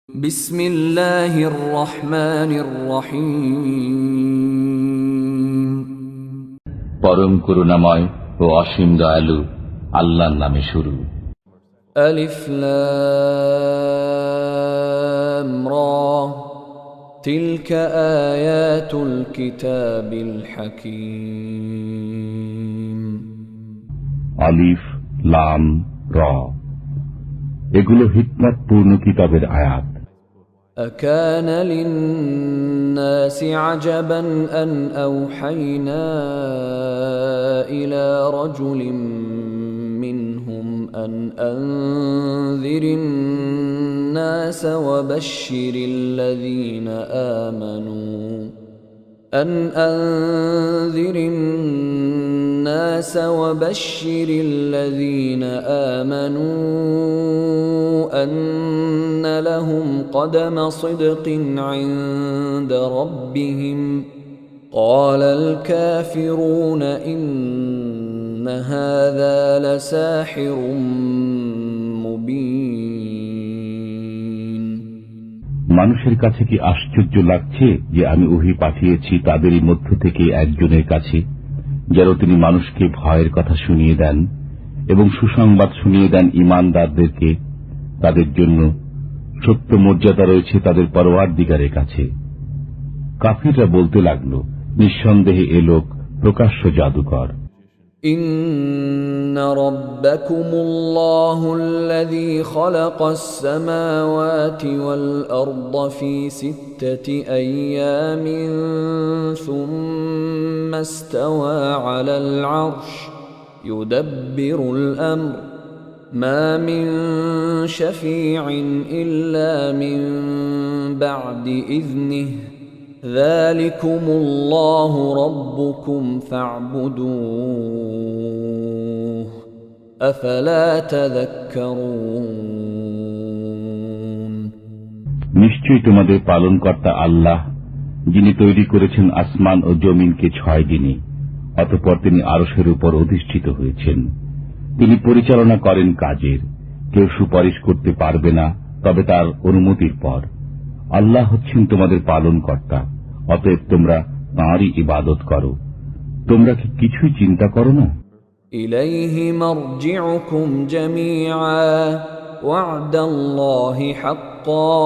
بسم الله الرحمن الرحيم পরম করুণাময় ও অসীম দয়ালু আল্লাহর নামে শুরু। ألف لام را تلك آيات الكتاب الحكيم আলিফ লাম র, এগুলো হিকমতপূর্ণ কিতাবের আয়াত। أكان للناس عجبا أن أوحينا إلى رجل منهم أن أنذر الناس وبشر الذين آمنوا أن لهم قدم صدق عند ربهم قال الكافرون إن هذا لساحر مبين মানুষের কাছে কি আশ্চর্য লাগছে যে আমি ওহী পাঠিয়েছি তাদেরই মধ্য থেকে একজনের কাছে, যেন তিনি মানুষকে ভয়ের কথা শুনিয়ে দেন এবং সুসংবাদ শুনিয়ে দেন ঈমানদারদেরকে। তাদের জন্য সত্য মর্যাদা রয়েছে তাদের পরওয়ারদিগারের কাছে। কাফিররা বলতে লাগল, নিঃসন্দেহে এ লোক প্রকাশ্য জাদুকর। إن ربكم الله الذي خلق السماوات والأرض في 6 أيام ثم استوى على العرش يدبر الأمر ما من شفيع إلا من بعد إذنه ذلكم الله ربكم فاعبدوه أفلا تذكرون নিশ্চয়ই তোমাদের পালনকর্তা আল্লাহ, যিনি তৈরি করেছেন আসমান ও জমিনকে 6 দিনে, অতঃপর তিনি আরশের উপর অধিষ্ঠিত হয়েছেন। তিনি পরিচালনা করেন কাজের, কেউ সুপারিশ করতে পারবে না তবে তার অনুমতির পর। আল্লাহ হচ্ছেন তোমাদের পালনকর্তা, অতএব তোমরা তাঁরই ইবাদত করো। তোমরা কি কিছুই চিন্তা করো না? إليه مرجعكم جميعا وعد الله حقا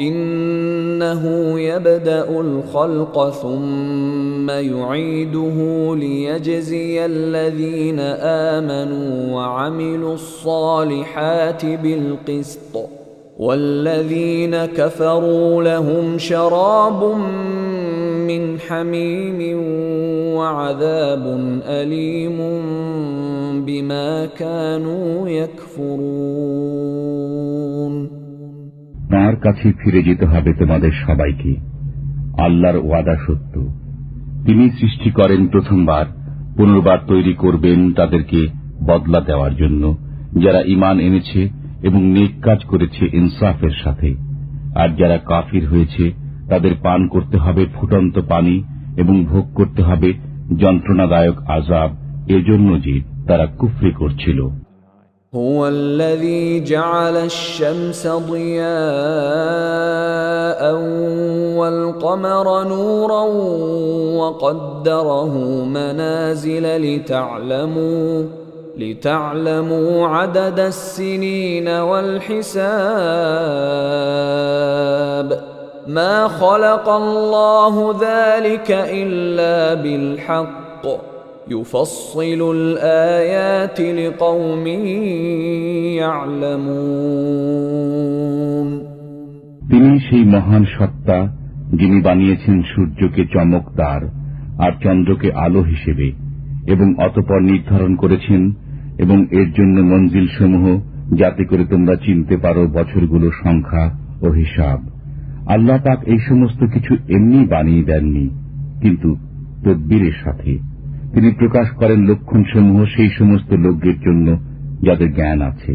إنه يبدأ الخلق ثم يعيده ليجزي الذين آمنوا وعملوا الصالحات بالقسط والذين كفروا لهم شراب من حميم وعذاب أليم بما كانوا يكفرون তাঁর কাছে ফিরে যেতে হবে তোমাদের সবাইকে। আল্লাহর ওয়াদা সত্য। তিনি সৃষ্টি করেন প্রথমবার, পুনর্বার তৈরি করবেন তাদেরকে বদলা দেওয়ার জন্য, যারা ঈমান এনেছে এবং নেক কাজ করেছে ইনসাফের সাথে। আর যারা কাফির হয়েছে তাদের পান করতে হবে ফুটন্ত পানি এবং ভোগ করতে হবে যন্ত্রণাদায়ক আযাব, এজন্য যে তারা কুফরি করছিল। هو الذي جعل الشمس ضياء والقمر نورا وقدره منازل لتعلموا عدد السنين والحساب ما خلق الله ذلك إلا بالحق يفصل الآيات لقوم يعلمون তিনি সেই মহান সত্তা, যিনি বানিয়েছেন সূর্যকে চমকদার আর চন্দ্রকে আলো হিসেবে, এবং অতঃপর নির্ধারণ করেছেন এবং এর জন্য মঞ্জিল সমূহ, যাতে করে তোমরা চিনতে পারো বছরগুলোর সংখ্যা ও হিসাব। আল্লাহ পাক এই সমস্ত কিছু এমনি বানিয়ে দেননি, কিন্তু তদবিরের সাথে। তিনি প্রকাশ করেন লক্ষণ সমূহ সেই সমস্ত লোকদের জন্য যাদের জ্ঞান আছে।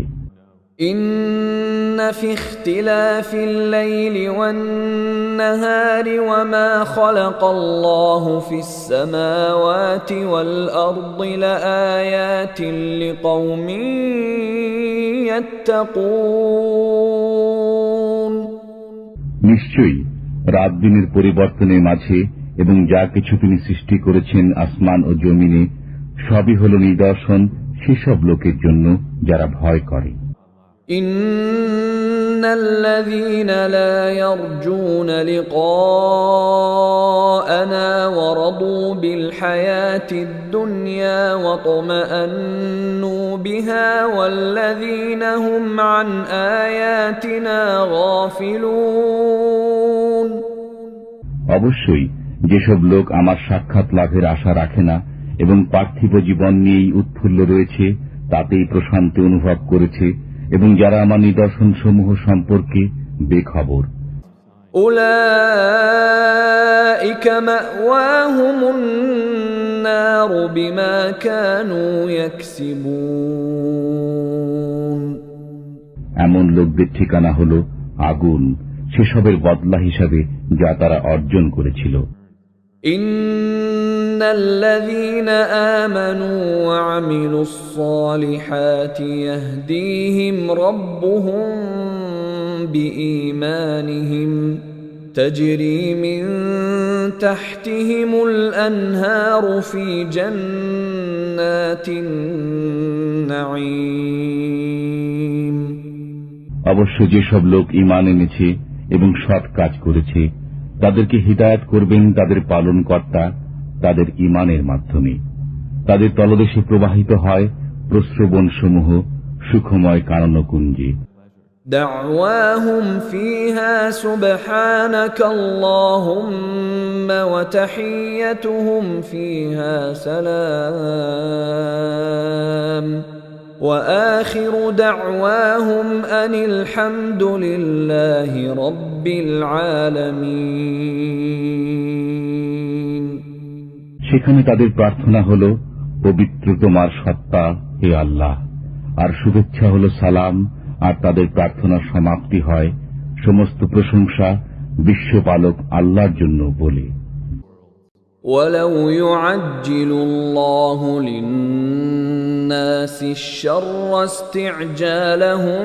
إن في اختلاف الليل والنهار وما خلق الله في السماوات والأرض لآيات لقوم يتقون নিশ্চয়ই রাত দিনের পরিবর্তনের মাঝে এবং যা কিছু তিনি সৃষ্টি করেছেন আসমান ও জমিনে সবই হল নিদর্শন সেসব লোকের জন্য যারা ভয় করে। ইন্নাল্লাযীনা লা ইয়ারজুনা লিকাআনা ওয়া রাদু বিল হায়াতিদ দুনিয়া ওয়া তামাআন্নু বিহা ওয়াল্লাযীনা হুম আন আয়াতিনা গাফিলুন। অবশ্যই যেসব লোক আমার সাক্ষাৎ লাভের আশা রাখে না এবং পার্থিব জীবন নিয়েই উৎফুল্ল রয়েছে তাতেই প্রশান্তি অনুভব করেছে এবং যারা আমার নিদর্শন সমূহ সম্পর্কে বেখবর, উলাইকা মাওয়াহুমুন নার বিমা কানু ইয়াকসিবুন। এমন লোকদের ঠিকানা হল আগুন, সেসবের বদলা হিসাবে যা তারা অর্জন করেছিল। ইন্নাল্লাযীনা আমানু ওয়া আমিলুস সালিহাতি ইয়াহদীহিম রাব্বুহুম বিঈমানিহিম তাজরি মিন তাহতিহিমুল আনহারু ফি জান্নাতিন নাঈম। অবশ্য যেসব লোক ঈমান এনেছে এবং সৎ কাজ করেছে তাদেরকে হিদায়াত করবেন তাদের পালনকর্তা তাদের ঈমানের মাধ্যমে। তাদের তলদেশে প্রবাহিত হয় প্রস্রবণ সমূহ সুখময় কাননকুঞ্জে। দাওয়াহুম ফিহা সুবহানাকাল্লাহুম্মা ওয়া তাহিয়্যাতুহুম ফিহা সালাম ওয়া আখিরু দাওয়াহুম আনিল হামদুলিল্লাহি রাব্বিল আলামিন। সেখানে তাদের প্রার্থনা হল, পবিত্র তোমার সত্তা হে আল্লাহ, আর শুভেচ্ছা হল সালাম, আর তাদের প্রার্থনার সমাপ্তি হয় সমস্ত প্রশংসা বিশ্বপালক আল্লাহর জন্য বলে। وَلَوْ يُعَجِّلُ اللَّهُ لِلنَّاسِ الشَّرَّ اسْتِعْجَالَهُم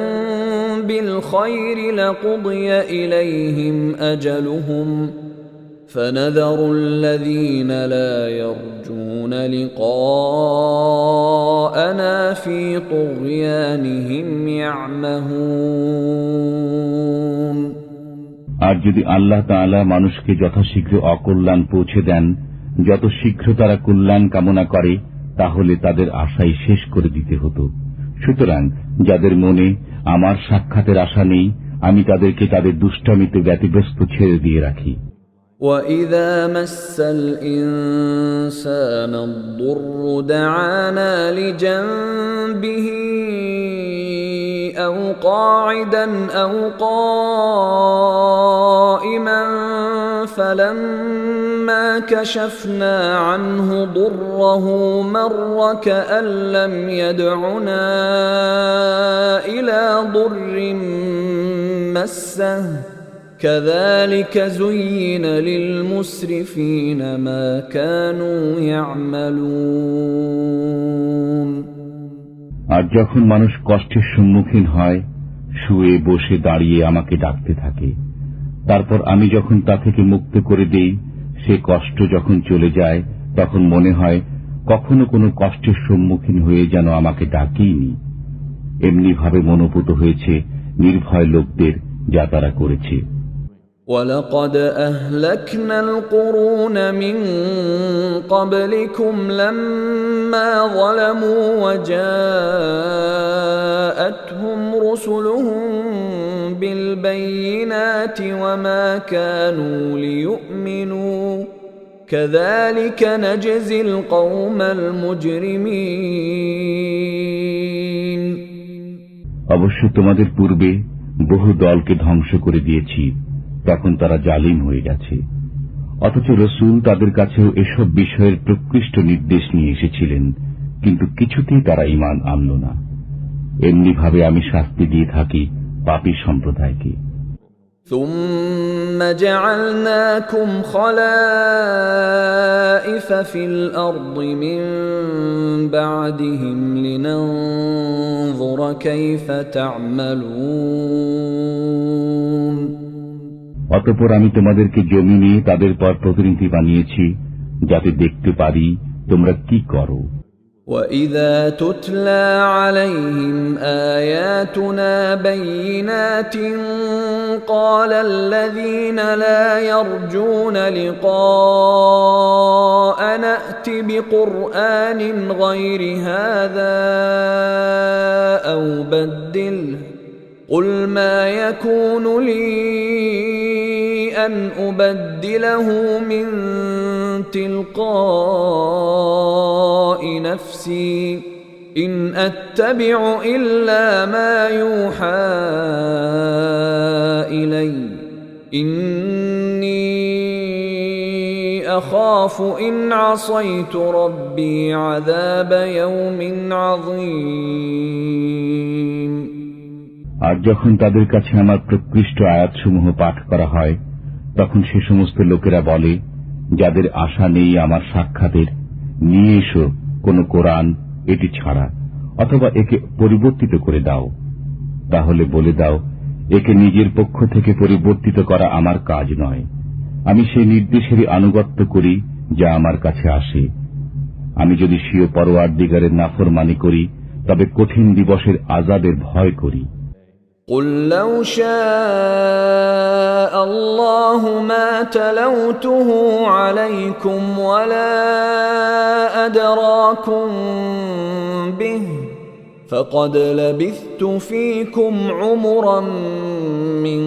بِالْخَيْرِ لَقُضِيَ إِلَيْهِمْ أَجَلُهُمْ فَنَذَرُ الَّذِينَ لَا يَرْجُونَ لِقَاءَنَا فِي طُغْيَانِهِمْ يَعْمَهُونَ। আর যদি আল্লাহ তাআলা মানুষকে যথাশীঘ্র অকল্যাণ পৌঁছে দেন, যত শীঘ্র তারা কল্যাণ কামনা করে, তাহলে তাদের আশাই শেষ করে দিতে হতো। সুতরাং যাদের মনে আমার সাক্ষাতের আশা নেই, আমি তাদেরকে তাদের দুষ্টামিতে ব্যতিব্যস্ত ছেড়ে দিয়ে রাখি। وَإِذَا مَسَّ الْإِنسَانَ الضُّرُّ دَعَانَا لِجَنبِهِ أَوْ قَاعِدًا أَوْ قَائِمًا فَلَمَّا كَشَفْنَا عَنْهُ ضُرَّهُ مَرَّ كَأَن لَّمْ يَدْعُنَا إِلَى ضُرٍّ مَّسَّهُ كَذَلِكَ زُيِّنَ لِلْمُسْرِفِينَ مَا كَانُوا يَعْمَلُونَ। আর যখন মানুষ কষ্টের সম্মুখীন হয়, শুয়ে বসে দাঁড়িয়ে আমাকে ডাকতে থাকে, তারপর আমি যখন তা থেকে মুক্ত করে দেই, সে কষ্ট যখন চলে যায় তখন মনে হয় কখনো কোনো কষ্টের সম্মুখীন হয়ে যেন আমাকে ডাকেইনি। এমনি ভাবে মনোপুত হয়েছে নির্ভয় লোকদের যা তারা করেছে। وَلَقَدْ أَهْلَكْنَا الْقُرُونَ مِنْ قَبْلِكُمْ لَمَّا ظَلَمُوا وَجَاءَتْهُمْ رُسُلُهُم بِالْبَيِّنَاتِ وَمَا كَانُوا لِيُؤْمِنُوا كَذَلِكَ نَجْزِي الْقَوْمَ الْمُجْرِمِينَ। অবশ্য তোমাদের পূর্বে বহু দলকে ধ্বংস করে দিয়েছি, তখন তারা জালিম হয়ে গেছে। অথচ রসুল তাদের কাছেও এসব বিষয়ের প্রকৃষ্ট নির্দেশ নিয়ে এসেছিলেন, কিন্তু কিছুতেই তারা ঈমান আনল না। এমনি ভাবে আমি শাস্তি দিয়ে থাকি পাপী সম্প্রদায়কে। ثُمَّ جَعَلْنَاكُمْ خَلَائِفَ فِي الْأَرْضِ مِنْ بَعْدِهِمْ لِنَنْظُرَ كَيْفَ تَعْمَلُونَ। অতঃপর আমি তোমাদেরকে জমিনে তাদের পর প্রতিনিধি বানিয়েছি, যাতে দেখতে পারি তোমরা কি করো। وَإِذَا تُتْلَى عَلَيْهِمْ آيَاتُنَا بَيِّنَاتٍ قَالَ الَّذِينَ لَا يَرْجُونَ لِقَاءَنَا ائْتِ بِقُرْآنٍ غَيْرِ هَذَا أَوْ بَدِّلْهُ قُلْ مَا يَكُونُ لِي أَنْ أُبَدِّلَهُ مِنْ تِلْقَاءِ نَفْسِي إِنْ أَتَّبِعُ إِلَّا مَا يُوحَى إِلَيَّ إِنِّي أَخَافُ إِنْ عَصَيْتُ رَبِّي عَذَابَ يَوْمٍ عَظِيمٍ। আর যখন তাদের কাছে আমার প্রকৃষ্ট আয়াতসমূহ পাঠ করা হয়, তখন সে সমস্ত লোকেরা বলে, যাদের আশা নেই আমার সাক্ষাতের, নিয়ে এসো কোন কোরআন এটি ছাড়া, অথবা একে পরিবর্তিত করে দাও। তাহলে বলে দাও, একে নিজের পক্ষ থেকে পরিবর্তিত করা আমার কাজ নয়। আমি সেই নির্দেশেরই আনুগত্য করি যা আমার কাছে আসে। আমি যদি স্বীয় পরওয়ারদিগারের নাফরমানি করি, তবে কঠিন দিবসের আযাবের ভয় করি। قُلْ لَوْ شَاءَ اللَّهُ مَا تَلَوْتُهُ عَلَيْكُمْ وَلَا أَدْرَاكُمْ بِهِ فَقَدْ لَبِثْتُ فِيكُمْ عُمُرًا مِّن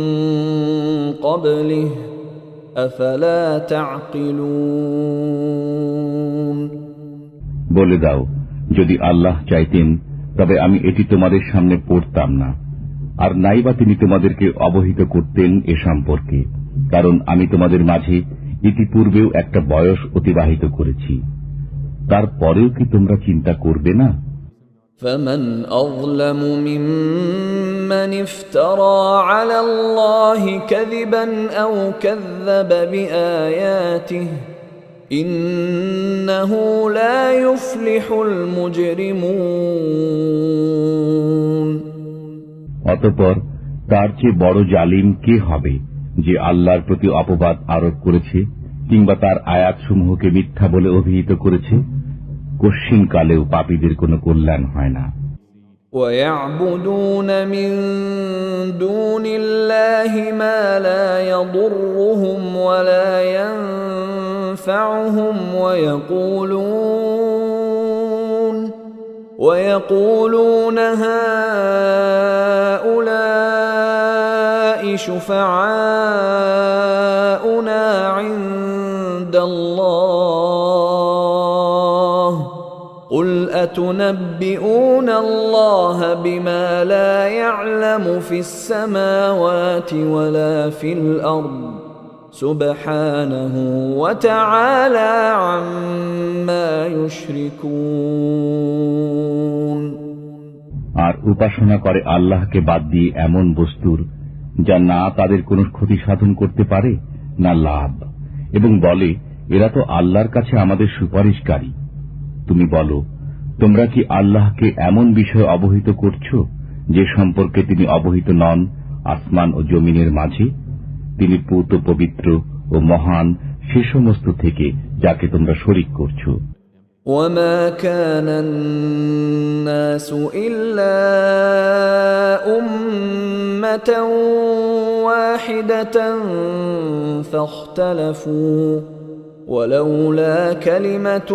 قَبْلِهِ أَفَلَا تَعْقِلُونَ। বলে দাও, যদি আল্লাহ চাইতেন তবে আমি এটি তোমাদের সামনে পড়তাম না, আর নাইবা তিনি তোমাদেরকে অবহিত করতেন এ সম্পর্কে, কারণ আমি তোমাদের মাঝে ইতিপূর্বেও একটা বয়স অতিবাহিত করেছি। তারপরেও কি তোমরা চিন্তা করবে না? فَمَنْ أَظْلَمُ مِمَّنِ افْتَرَى عَلَى اللَّهِ كَذِبًا أَوْ كَذَّبَ بِآيَاتِهِ إِنَّهُ لَا يُفْلِحُ الْمُجْرِمُونَ। অতঃপর তার চেয়ে বড় জালিম কে হবে, যে আল্লাহর প্রতি অপবাদ আরোপ করেছে কিংবা তার আয়াতসমূহকে মিথ্যা বলে অভিহিত করেছে। কশ্চিন কালেও পাপীদের কোনো কল্যাণ হয় না। وَيَعْبُدُونَ مِن دُونِ اللَّهِ مَا لَا يَضُرُّهُمْ وَلَا يَنفَعُهُمْ وَيَقُولُونَ هَؤُلَاءِ شُفَعَاؤُنَا عِندَ اللَّهِ قُلْ أَتُنَبِّئُونَ اللَّهَ بِمَا لَا يَعْلَمُ فِي السَّمَاوَاتِ وَلَا فِي الْأَرْضِ سُبْحَانَهُ وَتَعَالَى عَمَّا يُشْرِكُونَ। আর উপাসনা করে আল্লাহকে বাদ দিয়ে এমন বস্তুর যা না তাদের কোনো ক্ষতি সাধন করতে পারে না লাভ, এবং বলে, এরা তো আল্লাহর কাছে আমাদের সুপারিশকারী। তুমি বলো, তোমরা কি আল্লাহকে এমন বিষয় অবহিত করছো যে সম্পর্কে তিনি অবহিত নন আসমান ও জমিনের মাঝে? তিনি পূত পবিত্র ও মহান সে সমস্ত থেকে যাকে তোমরা শরীক করছো। وَمَا كَانَ النَّاسُ إِلَّا أُمَّةً وَاحِدَةً فَاخْتَلَفُوا وَلَوْلَا كَلِمَةٌ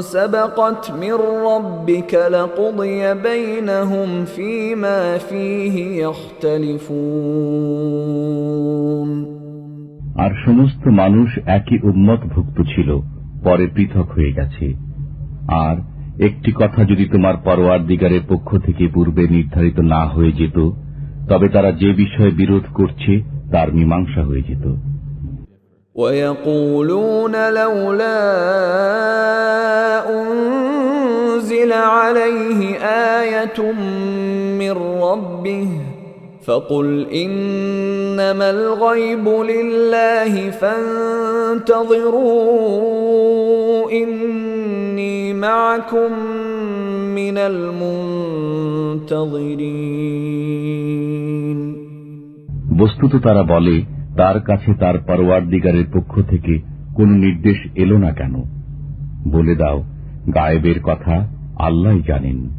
سَبَقَتْ مِنْ رَبِّكَ لَقُضِيَ بَيْنَهُمْ فِيمَا فِيهِ يَخْتَلِفُونَ। আর সমস্ত মানুষ একই উম্মতভুক্ত ছিল, পরে পৃথক হয়ে গেছে। আর একটি কথা যদি তোমার পরওয়ারদিগারের পক্ষ থেকে পূর্বে নির্ধারিত না হয়ে যেত, তবে তারা যে বিষয়ে বিরোধ করছে তার মীমাংসা হয়ে যেত। وَيَقُولُونَ لَوْلَا أُنْزِلَ عَلَيْهِ آيَةٌ مِّن رَّبِّهِ فَقُلْ إِنَّمَا الْغَيْبُ لِلَّهِ فَانْتَظِرُوا إِنِّي مَعَكُمْ مِنَ الْمُنْتَظِرِينَ। বস্তুত তারা বলে, তার কাছে তার পরওয়ারদিগারের পক্ষ থেকে কোনো নির্দেশ এলো না কেন? বলে দাও, গায়েবের কথা আল্লাহই জানেন,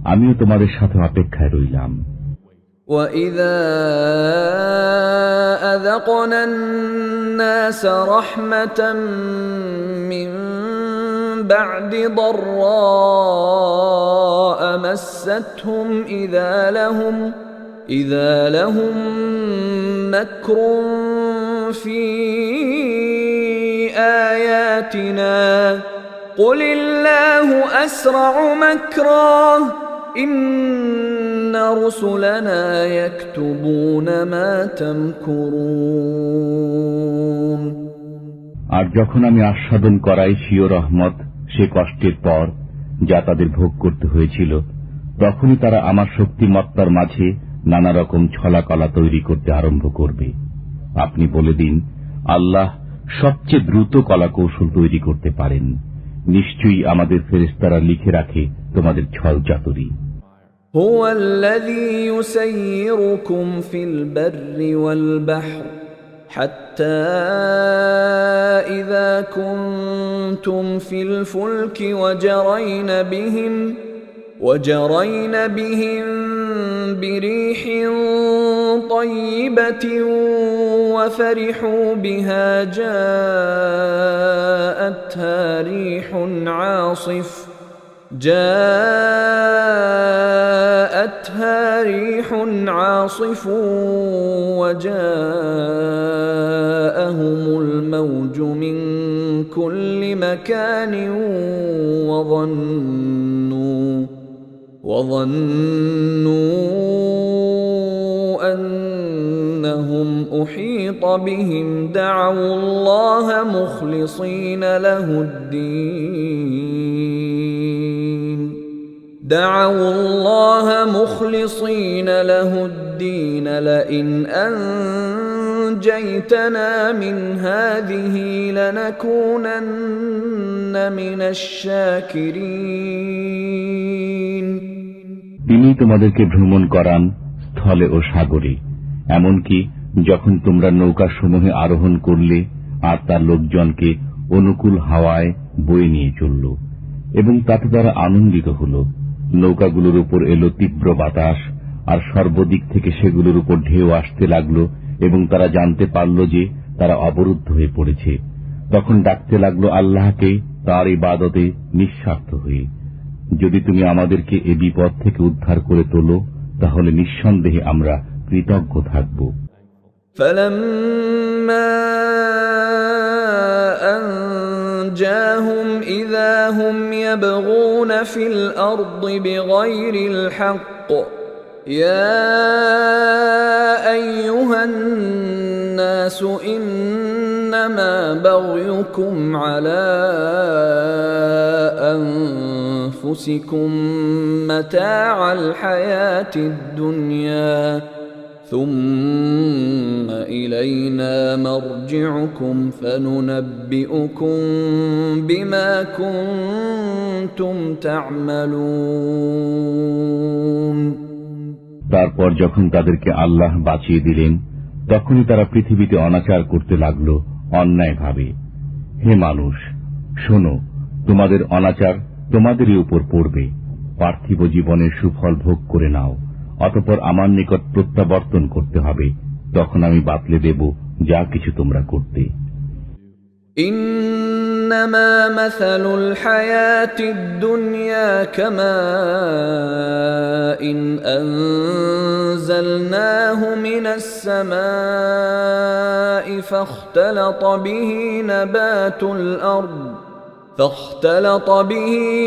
আমিও তোমাদের সাথে অপেক্ষায় রইলাম। وَإِذَا أَذَقْنَا النَّاسَ رَحْمَةً مِّن بَعْدِ ضَرَّاءَ مَسَّتْهُمْ إِذَا لَهُم مَّكْرٌ فِي آيَاتِنَا قُلِ اللَّهُ أَسْرَعُ مَكْرًا إِنَّ رُسُلَنَا يَكْتُبُونَ مَا تَمْكُرُونَ। আর যখন আমি আস্বাদন করাই স্বীয় রহমত সে কষ্টের পর যা তাদের ভোগ করতে হয়েছিল, তখনই তারা আমার শক্তিমত্তার মাঝে নানা রকম ছলাকলা তৈরি করতে আরম্ভ করবে। আপনি বলে দিন, আল্লাহ সবচেয়ে দ্রুত কলাকৌশল তৈরি করতে পারেন। নিশ্চয়ই আমাদের ফেরেশতারা লিখে রাখে তোমাদের ছলচাতুরি। هو الذي يسيركم في البر والبحر حتى إذا كنتم في الفلك وجرين بهم بريح طيبة وفرحوا بها جاءتها ريح عاصف وجاءهم الموج من كل مكان وظنوا أنهم أحيط بهم دعوا الله مخلصين له الدين لئن أنجيتنا من هذه لنكونن من الشاكرين। তিনি তোমাদেরকে ভ্রমণ করান স্থলে ও সাগরে, এমনকি যখন তোমরা নৌকাসমূহে আরোহণ করলে আর তার লোকজনকে অনুকূল হাওয়ায় বয়ে নিয়ে চলল এবং তাতে তারা আনন্দিত হল। নৌকাগুলোর উপর এলো তীব্র বাতাস আর সর্বদিক থেকে সেগুলোর উপর ঢেউ আসতে লাগলো এবং তারা জানতে পারল যে তারা অবরুদ্ধ হয়ে পড়েছে। তখন ডাকতে লাগলো আল্লাহকে তার ইবাদতে নিঃস্বার্থ হয়ে, যদি তুমি আমাদেরকে এ বিপদ থেকে উদ্ধার করে তোলো তাহলে নিঃসন্দেহে আমরা কৃতজ্ঞ থাকব। فَلَمَّا أَنْجَاهُمْ إِذَا هُمْ يَبْغُونَ فِي الْأَرْضِ بِغَيْرِ الْحَقِّ يَا أَيُّهَا النَّاسُ إِنَّمَا بَغْيُكُمْ عَلَى أَنفُسِكُمْ مَتَاعَ الْحَيَاةِ الدُّنْيَا ثُمَّ إِلَيْنَا مَرْجِعُكُمْ فَنُنَبِّئُكُم بِمَا كُنتُمْ تَعْمَلُونَ। তারপর যখন তাদেরকে আল্লাহ বাঁচিয়ে দিলেন, তখনই তারা পৃথিবীতে অনাচার করতে লাগলো অন্যায়ভাবে। হে মানুষ, শোনো, তোমাদের অনাচার তোমাদেরই উপর পড়বে। পার্থিব জীবনের সুফল ভোগ করে নাও, অতঃপর আমার নিকট প্রত্যাবর্তন করতে হবে, তখন আমি বাতলে দেব যা কিছু তোমরা করতে। إنما مثل الحياة الدنيا كماء أنزلناه من السماء فاختلط به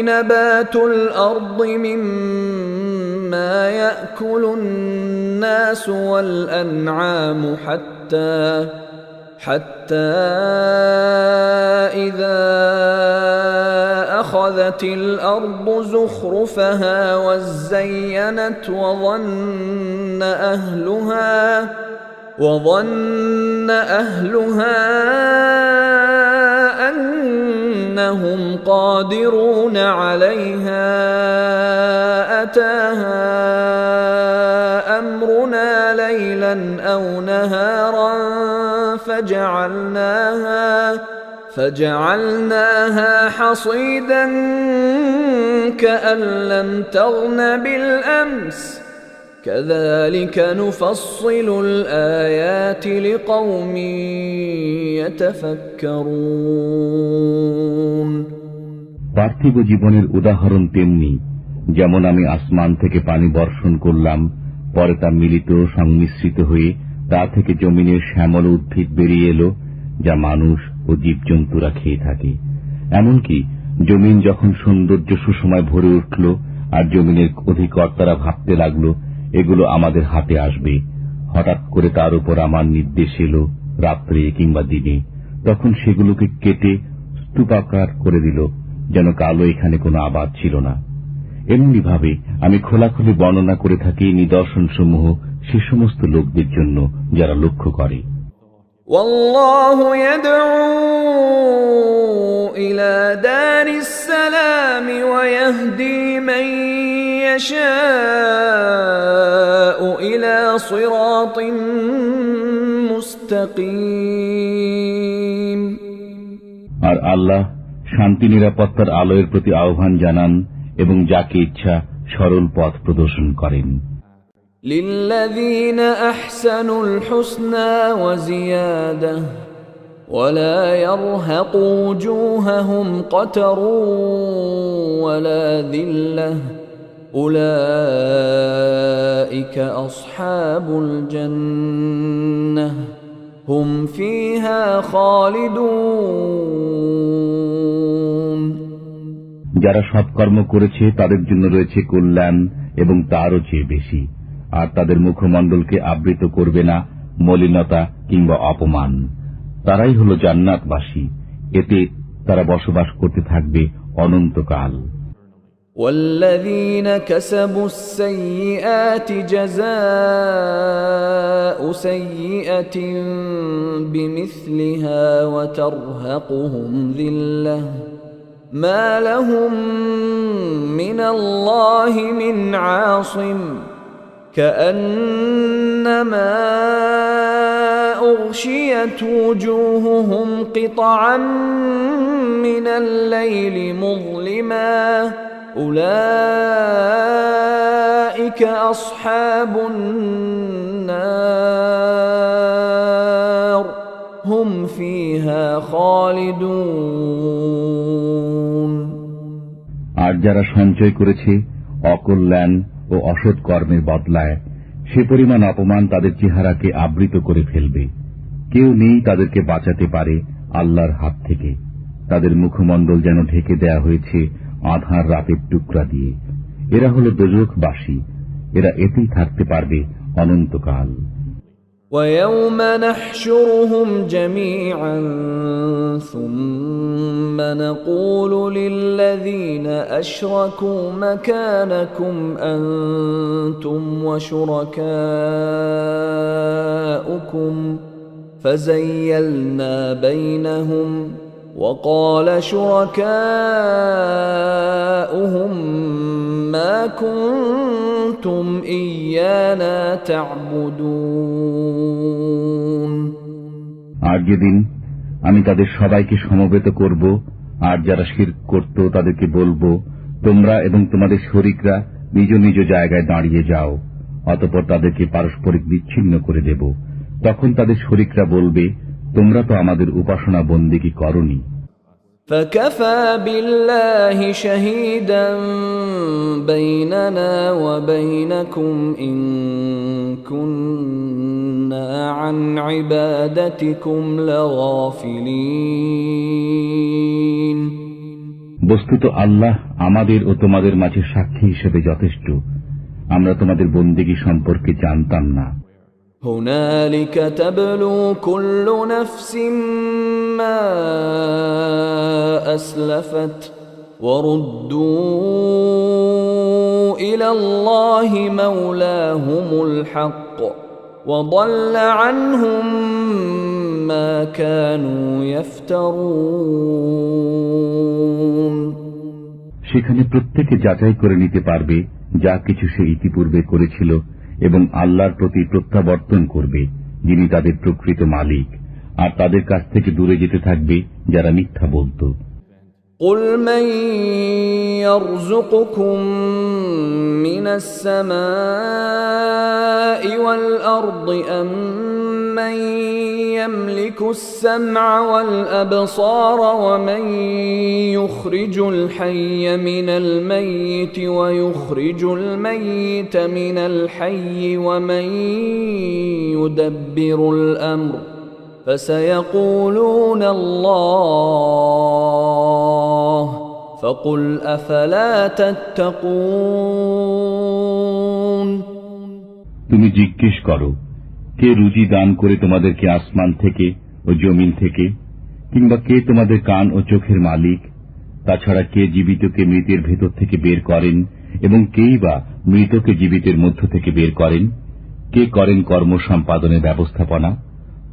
نبات الأرض مما يأكل الناس والأنعام حتى إذا أخذت الأرض زخرفها وزينت وظن أهلها أنهم قادرون عليها أتاها أمرنا ليلا أو نهارا فجعلناها حصيدا كأن لم تغن بالأمس كذلك نفصل الآيات لقوم يتفكرون পার্থিব জীবনের উদাহরণ তেমনি, যেমন আমি আসমান থেকে পানি বর্ষণ করলাম, পরে তা মিলিত সংমিশ্রিত হয়ে তা থেকে জমিনের শ্যামল উদ্ভিদ বেরিয়ে এলো, যা মানুষ ও জীবজন্তুরা খেয়ে থাকে। এমনকি জমিন যখন সৌন্দর্য সুসময় ভরে উঠল আর জমিনের অধিকর্তারা ভাবতে লাগল এগুলো আমাদের হাতে আসবে, হঠাৎ করে তার উপর আমার নির্দেশ এলো রাত্রে কিংবা দিনে, তখন সেগুলোকে কেটে স্তূপাকার করে দিল, যেন কালো এখানে কোনো আবাদ ছিল না। এমনি ভাবে আমি খোলাখুলি বর্ণনা করে থাকি নিদর্শনসমূহ সে সমস্ত লোকদের জন্য যারা লক্ষ্য করে। ওয়াল্লাহু ইয়াদউ ইলা দারিস সালাম ওয়া ইয়াহদি মান ইয়াশাউ ইলা সিরাতিন মুস্তাকিম। আর আল্লাহ শান্তি নিরাপত্তার আলোয়ের প্রতি আহ্বান জানান এবং যাকে ইচ্ছা সরল পথ প্রদর্শন করেন। লিল্লাযীনা আহসানুল হুসনা ওয়া জিয়াদা ওয়ালা ইয়ারহাকু ওজুহাহুম কতরু ওয়ালা যিল্লাহ উলাইকা আসহাবুল জান্নাহ হুম ফিহা খালিদুন। যারা সৎকর্ম করেছে তাদের জন্য রয়েছে কল্যাণ এবং তারও চেয়ে বেশি, আর তাদের মুখমণ্ডলকে আবৃত করবে না মলিনতা কিংবা অপমান। তারাই হল জান্নাতবাসী, এতে তারা বসবাস করতে থাকবে অনন্তকাল। والذين كسبوا السيئات جزاء سيئة بمثلها وترهقهم ذلة ما لهم من الله من عاصم كأنما أغشيت وجوههم قطعا من الليل مظلما أولئك أصحاب النار هم فيها خالدون। আর যারা সঞ্চয় করেছে অকল্যাণ ও অসৎ কর্মের বদলায়, সে পরিমাণ অপমান তাদের চেহারাকে আবৃত করে ফেলবে। কেউ নেই তাদেরকে বাঁচাতে পারে আল্লাহর হাত থেকে। তাদের মুখমণ্ডল যেন ঢেকে দেয়া হয়েছে আঁধার রাতের টুকরা দিয়ে। এরা হল দোজখবাসী, এরা এতেই থাকতে পারবে অনন্তকাল। وَيَوْمَ نَحْشُرُهُمْ جَمِيعًا ثُمَّ نَقُولُ لِلَّذِينَ أَشْرَكُوا مَكَانَكُمْ أَنْتُمْ وَشُرَكَاؤُكُمْ فَزَيَّلْنَا بَيْنَهُمْ وَقَالَ شُرَكَاؤُهُمْ مَا كُنْتُمْ إِيَّانَا تَعْبُدُونَ। আর যেদিন আমি তাদের সবাইকে সমবেত করব, আর যারা শিরক করত তাদেরকে বলবো, তোমরা এবং তোমাদের শরীকরা নিজ নিজ জায়গায় দাঁড়িয়ে যাও। অতঃপর তাদেরকে পারস্পরিক বিচ্ছিন্ন করে দেব। তখন তাদের শরীকরা বলবে, তোমরা তো আমাদের উপাসনা বন্দেগী করনি। فَكَفَى بِاللَّهِ شَهِيدًا بَيْنَنَا وَبَيْنَكُمْ إِن كُنَّا عَنْ عِبَادَتِكُمْ لَغَافِلِينَ। বস্তুত আল্লাহ আমাদের ও তোমাদের মাঝে সাক্ষী হিসেবে যথেষ্ট। আমরা তোমাদের বন্দেগী সম্পর্কে জানতাম না। هُنَالِكَ تَبْلُو كُلُّ نَفْسٍ مَا أَسْلَفَتْ وَرُدُّوا إِلَى اللَّهِ مَوْلَاهُمُ الْحَقِّ وَضَلَّ عَنْهُمْ مَا كَانُوا يَفْتَرُونَ। সেখানে প্রত্যেকে যাচাই করে নিতে পারবে যা কিছু সে ইতিপূর্বে করেছিল এবং আল্লাহর প্রতি প্রত্যাবর্তন করবে, যিনি তাদের প্রকৃত মালিক, আর তাদের কাছ থেকে দূরে যেতে থাকবে যারা মিথ্যা বলত। قل من يرزقكم من السماء والأرض أم من يملك السمع والأبصار ومن يخرج الحي من الميت ويخرج الميت من الحي ومن يدبر الأمر فسيقولون الله فقل أفلا تتقون তুমি জিজ্ঞেস করো, কে রুজি দান করে তোমাদেরকে আসমান থেকে ও জমিন থেকে, কিংবা কে তোমাদের কান ও চোখের মালিক? তাছাড়া কে জীবিতকে মৃতের ভেতর থেকে বের করেন এবং কেই বা মৃতকে জীবিতের মধ্য থেকে বের করেন? কে করেন কর্ম সম্পাদনের ব্যবস্থাপনা?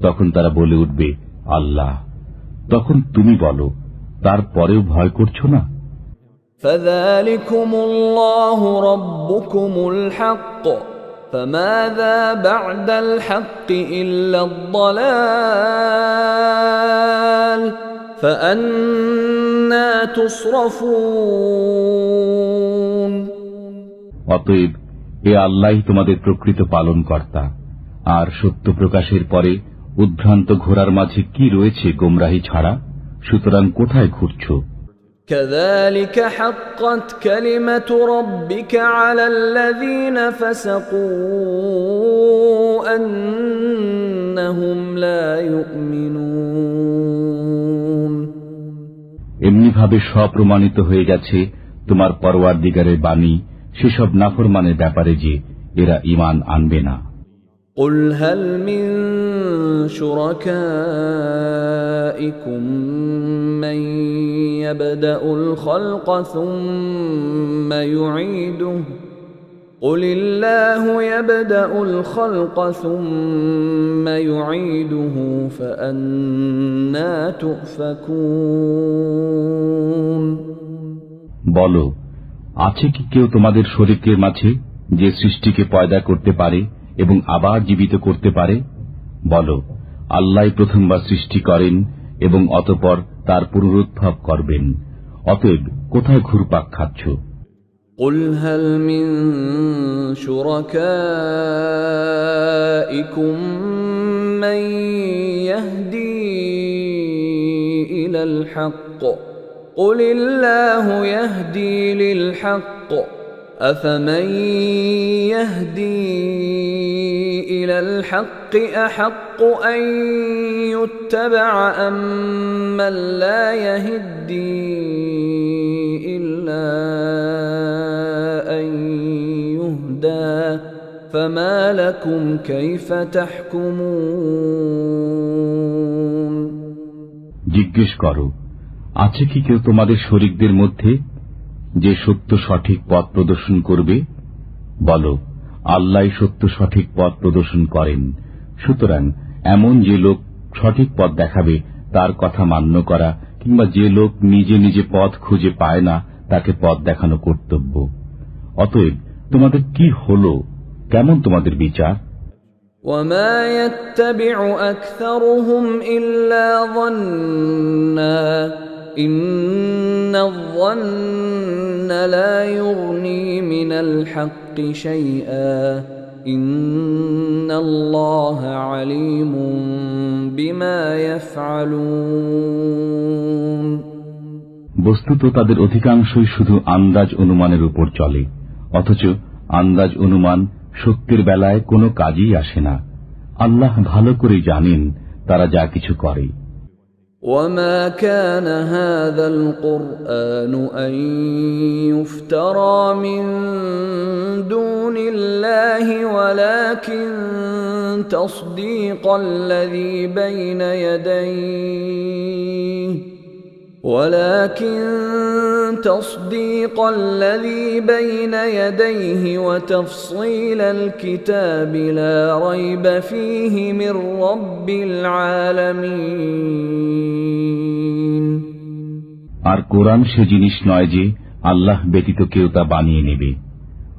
তখন তারা বলে উঠবে, আল্লাহ। তখন তুমি বলো, তারপরেও ভয় করছো না? فذلكم الله ربكم الحق فماذا بعد الحق إلا الضلال فأنى تصرفون অতএব এ আল্লাহই তোমাদের প্রকৃত পালনকর্তা, আর সত্য প্রকাশের পরে উদ্ভ্রান্ত ঘোড়ার মাঝে কি রয়েছে গোমরাহি ছাড়া? সুতরাং কোথায় ঘুরছো? كذلك حقت كلمة ربك على الذين فسقوا أنهم لا يؤمنون এমনিভাবে স্বপ্রমাণিত হয়ে গেছে তোমার পরওয়ারদিগারের বাণী সেসব নাফরমানের ব্যাপারে যে এরা ঈমান আনবে না। قل هل من شركائكم من يبدأ الخلق ثم يعيده قل الله يبدأ الخلق ثم يعيده فأنى تؤفكون বলো, আছে কি কেউ তোমাদের শরীকের মাঝে যে সৃষ্টিকে পয়দা করতে পারে এবং আবার জীবিত করতে পারে? বলো, আল্লাহই প্রথমবার সৃষ্টি করেন এবং অতঃপর তার পুনরুদ্ভব করবেন। অতএব কোথায় ঘুরপাক খাচ্ছ? قل هل من شركائكم من يهدي إلى الحق قل الله يهدي للحق أفمن يهدي إلى الحق أحق أن يتبع أم من لا يهدي إلا أن يهدى فما لكم كيف تحكمون জিজ্ঞেস করো, আছে কি কেউ তোমাদের শরীকদের মধ্যে যে সত্য সঠিক পথ প্রদর্শন করবে? বলো, আল্লাহই সত্য সঠিক পথ প্রদর্শন করেন। সুতরাং এমন যে লোক সঠিক পথ দেখাবে তার কথা মান্য করা, কিংবা যে লোক নিজে নিজে পথ খুঁজে পায় না তাকে পথ দেখানো কর্তব্য। অতএব তোমাদের কি হলো? কেমন তোমাদের বিচার? وما يتبع أكثرهم إلا ظنا إن الظن لا يغني من الحق شيئا إن الله عليم بما يفعلون বস্তুত তাদের অধিকাংশই শুধু আন্দাজ অনুমানের উপর চলে, অথচ আন্দাজ অনুমান সত্যের বেলায় কোনো কাজেই আসে না। আল্লাহ ভালো করে জানেন তারা যা কিছু করে। وما كان هذا القرآن أن يفترى من دون الله ولكن تصديق الذي بين يديه وتفصيل الكتاب لا ريب فيه من رب العالمين আর কোরআন সে জিনিস নয় যে আল্লাহ ব্যতীত কেউ তা বানিয়ে নেবে,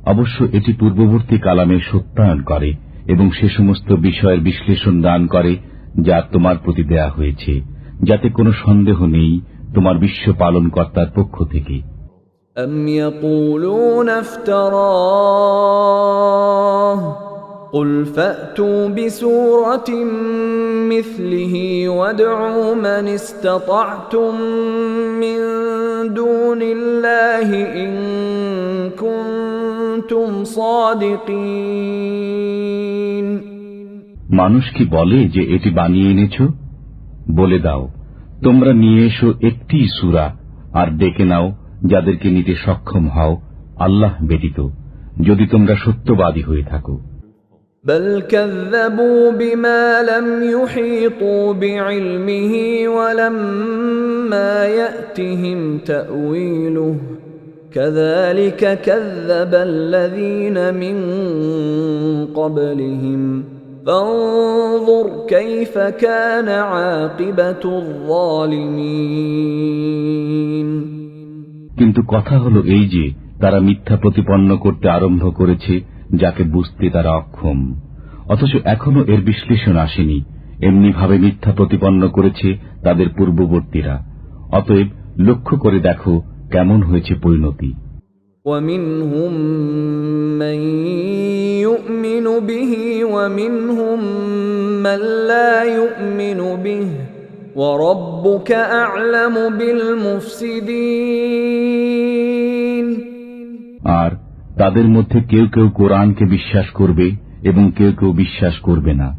অবশ্য এটি পূর্ববর্তী কালামের সত্যায়ন করে এবং সে সমস্ত বিষয়ের বিশ্লেষণ দান করে যা তোমার প্রতি দেয়া হয়েছে, যাতে কোনো সন্দেহ নেই তোমার বিশ্ব পালনকর্তার পক্ষ থেকে। أم يقولون افتراه قل فأتوا بسورة مثله وادعوا من استطعتم من دون الله إن كنتم صادقين। মানুষ কি বলে যে এটি বানিয়ে এনেছ? বলে দাও, তোমরা নিয়ে এসো একটি সূরা আর ডেকে নাও যাদেরকে নিতে সক্ষম হও আল্লাহ ব্যতীত, যদি তোমরা সত্যবাদী হয়ে থাকো। بل كذبوا بما لم يحيطوا بعلمه ولما يأتهم تأويله كذلك كذب الذين من قبلهم فانظر كيف كان عاقبة الظالمين। কিন্তু কথা হলো এই যে তারা মিথ্যা প্রতিপন্ন করতে আরম্ভ করেছে যাকে বুঝতে তারা অক্ষম, অথচ এখনো এর বিশ্লেষণ আসেনি। এমনি ভাবে মিথ্যা প্রতিপন্ন করেছে তাদের পূর্ববর্তীরা। অতএব লক্ষ্য করে দেখো কেমন হয়েছে পরিণতি। ومنهم من يؤمن به ومنهم من لا يؤمن به وَرَبُّكَ أَعْلَمُ بِالْمُفْسِدِينَ। আর তাদের মধ্যে কেউ কেউ কোরআনকে বিশ্বাস করবে এবং কেউ কেউ বিশ্বাস করবে না।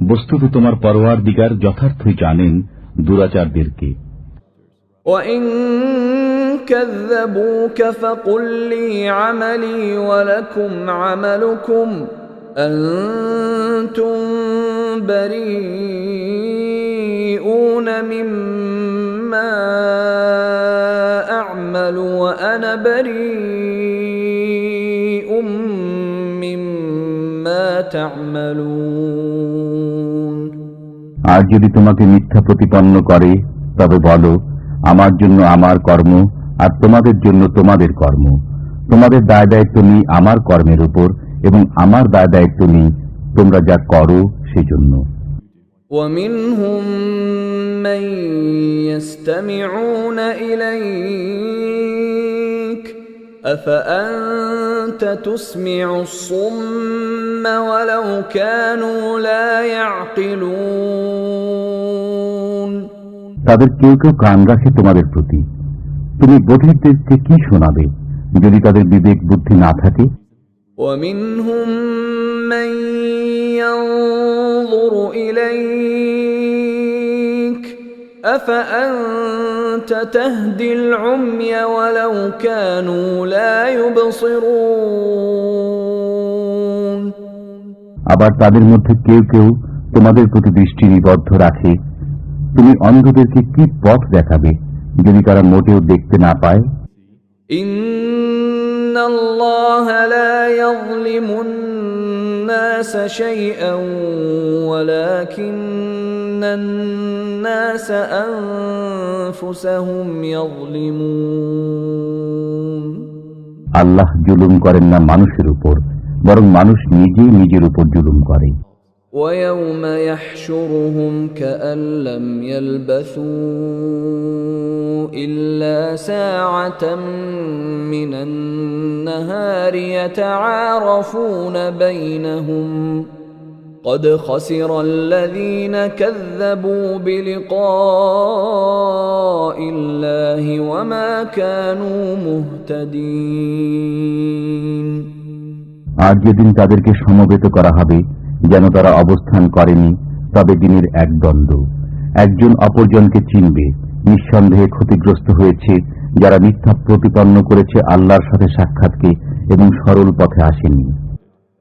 বস্তুত তোমার পরওয়ারদিগার যথার্থই জানেন দুরাচারদেরকে। وَإِن كَذَّبُوكَ فَقُل لِّي عَمَلِي وَلَكُمْ عَمَلُكُمْ أَنتُم بَرِيئُونَ مِمَّا أَعْمَلُ وَأَنَا بَرِيءٌ مِّمَّا تَعْمَلُونَ। আর যদি তোমাকে মিথ্যা প্রতিপন্ন করে তবে বলো, আমার জন্য আমার কর্ম আর তোমাদের জন্য তোমাদের কর্ম। তোমাদের দায় দায়িত্ব নেই আমার কর্মের উপর এবং আমার দায় দায়িত্ব নেই তোমরা যা করো সেজন্য। وَمِنْهُمْ مَنْ يَسْتَمِعُونَ إِلَيْكَ أَفَأَنْتَ تُسْمِعُ الصُّمَّ وَلَوْ كَانُوا لَا يَعْقِلُونَ। তাদের কেউ কেউ কান রাখে তোমাদের প্রতি, তুমি বধিরদেরকে কি শোনাবে যদি তাদের বিবেক বুদ্ধি না থাকে? وَمِنْهُمْ مَنْ يَنْظُرُ إِلَيْكَ أَفَأَنْتَ تَهْدِي الْعُمْيَ وَلَوْ كَانُوا لَا يُبْصِرُونَ। আবার তাদের মধ্যে কেউ কেউ তোমাদের প্রতি দৃষ্টি নিবদ্ধ রাখে, তুমি অন্ধদেরকে কি পথ দেখাবে যদি তারা মোটেও দেখতে না পায়? ইন্নাল্লাহা লা ইয়াযলিমুন-নাসা শাইআন ওয়ালাকিন্নান নাসা আনফুসাহুম ইয়াযলিমুন। আল্লাহ জুলুম করেন না মানুষের উপর, বরং মানুষ নিজেই নিজের উপর জুলুম করে। وَيَوْمَ يَحْشُرُهُمْ كَأَن لَّمْ يَلْبَثُوا إِلَّا سَاعَةً مِّنَ النَّهَارِ يَتَعَارَفُونَ بَيْنَهُمْ قَدْ خَسِرَ الَّذِينَ كَذَّبُوا بِلِقَاءِ اللَّهِ وَمَا كَانُوا مُهْتَدِينَ। আর যেদিন তাদেরকে সমবেত করা হবে যেন তারা অবস্থান করেনি, তবে দিনের এক দ্বন্দ্ব, একজন অপরজনকে চিনবে। নিঃসন্দেহে ক্ষতিগ্রস্ত হয়েছে যারা মিথ্যা প্রতিপন্ন করেছে আল্লাহর সাথে সাক্ষাৎকে এবং সরল পথে আসেনি।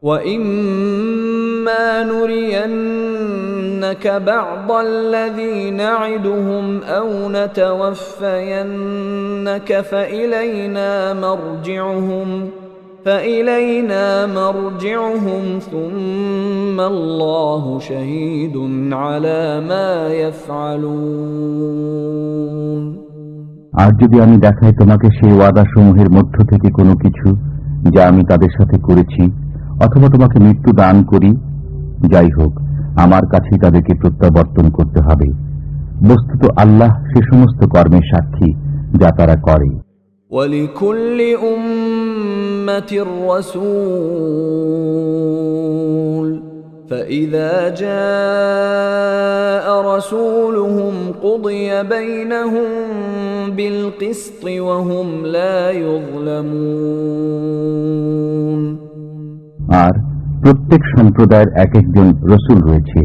وَإِمَّا نُرِيَنَّكَ بَعْضَ الَّذِي نَعِدُهُمْ أَوْ نَتَوَفَّيَنَّكَ فإلينا مرجعهم ثم الله شهيد على ما يفعلون। আর যদি আমি দেখাই তোমাকে সেই ওয়াদা সমূহের মধ্য থেকে কোনো কিছু, যা আমি তাদের সাথে করেছি, অথবা তোমাকে মৃত্যু দান করি? যাই হোক, আমার কাছেই তাদেরকে প্রত্যাবর্তন করতে হবে। বস্তুত আল্লাহ সে সমস্ত কর্মের সাক্ষী যা তারা করে। وَلِكُلِّ أُمَّةٍ رَّسُولٌ فَإِذَا جَاءَ رَسُولُهُمْ قُضِيَ بَيْنَهُم بِالْقِسْطِ وَهُمْ لَا يُظْلَمُونَ। আর প্রত্যেক সম্প্রদায়ের এক একজন রসুল রয়েছে।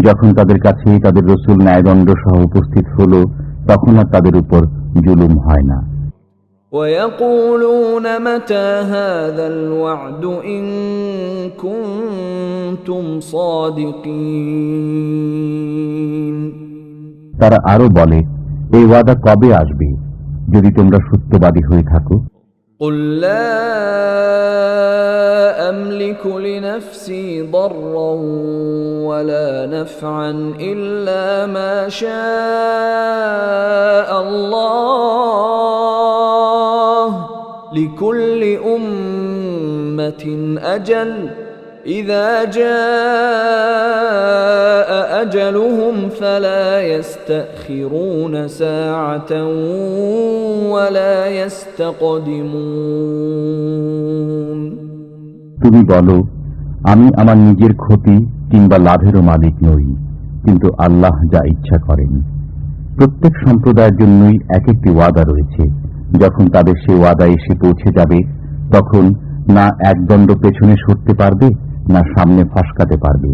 যখন তাদের কাছে তাদের রসুল ন্যায়দণ্ড সহ উপস্থিত হল, তখন আর তাদের উপর জুলুম হয় না। وَيَقُولُونَ مَتَى هَذَا الْوَعْدُ إِن كُنتُمْ صَادِقِينَ। তারা আরো বলে, এই ওয়াদা কবে আসবে, যদি তোমরা সত্যবাদী হয়ে থাকো? قُل لَّا أَمْلِكُ لِنَفْسِي ضَرًّا وَلَا نَفْعًا إِلَّا مَا شَاءَ اللَّهُ لِكُلِّ أُمَّةٍ أَجَلٌ إِذَا جَاءَ أَجَلُهُمْ فَلَا يَسْتَأْخِرُونَ سَاعَةً وَلَا يَسْتَقْدِمُونَ। তুমি বলো, আমি আমার নিজের ক্ষতি কিংবা লাভেরও মালিক নই, কিন্তু আল্লাহ যা ইচ্ছা করেন। প্রত্যেক সম্প্রদায়ের জন্যই এক একটি ওয়াদা রয়েছে। যখন তাদের সে ওয়াদা এসে পৌঁছে যাবে, তখন না একদণ্ড পেছনে সরতে পারবে, না সামনে ফসকাতে পারবে।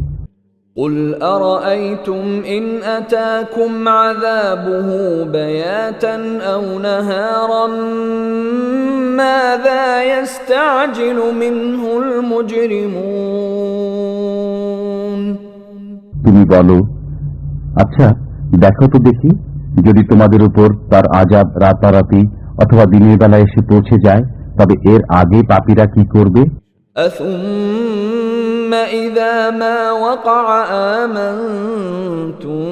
قُلْ أَرَأَيْتُمْ إِنْ أَتَاكُمْ عَذَابُهُ بَيَاتًا أَوْ نَهَارًا مَاذَا يَسْتَعْجِلُ مِنْهُ الْمُجْرِمُونَ। তুমি বলো, আচ্ছা দেখো তো দেখি, যদি তোমাদের উপর তার আযাব রাতারাতি অথবা দিনের বেলা এসে পৌঁছে যায়, তবে এর আগে পাপীরা কি করবে? أَثُمَّ إِذَا مَا وَقَعَ آمَنْتُمْ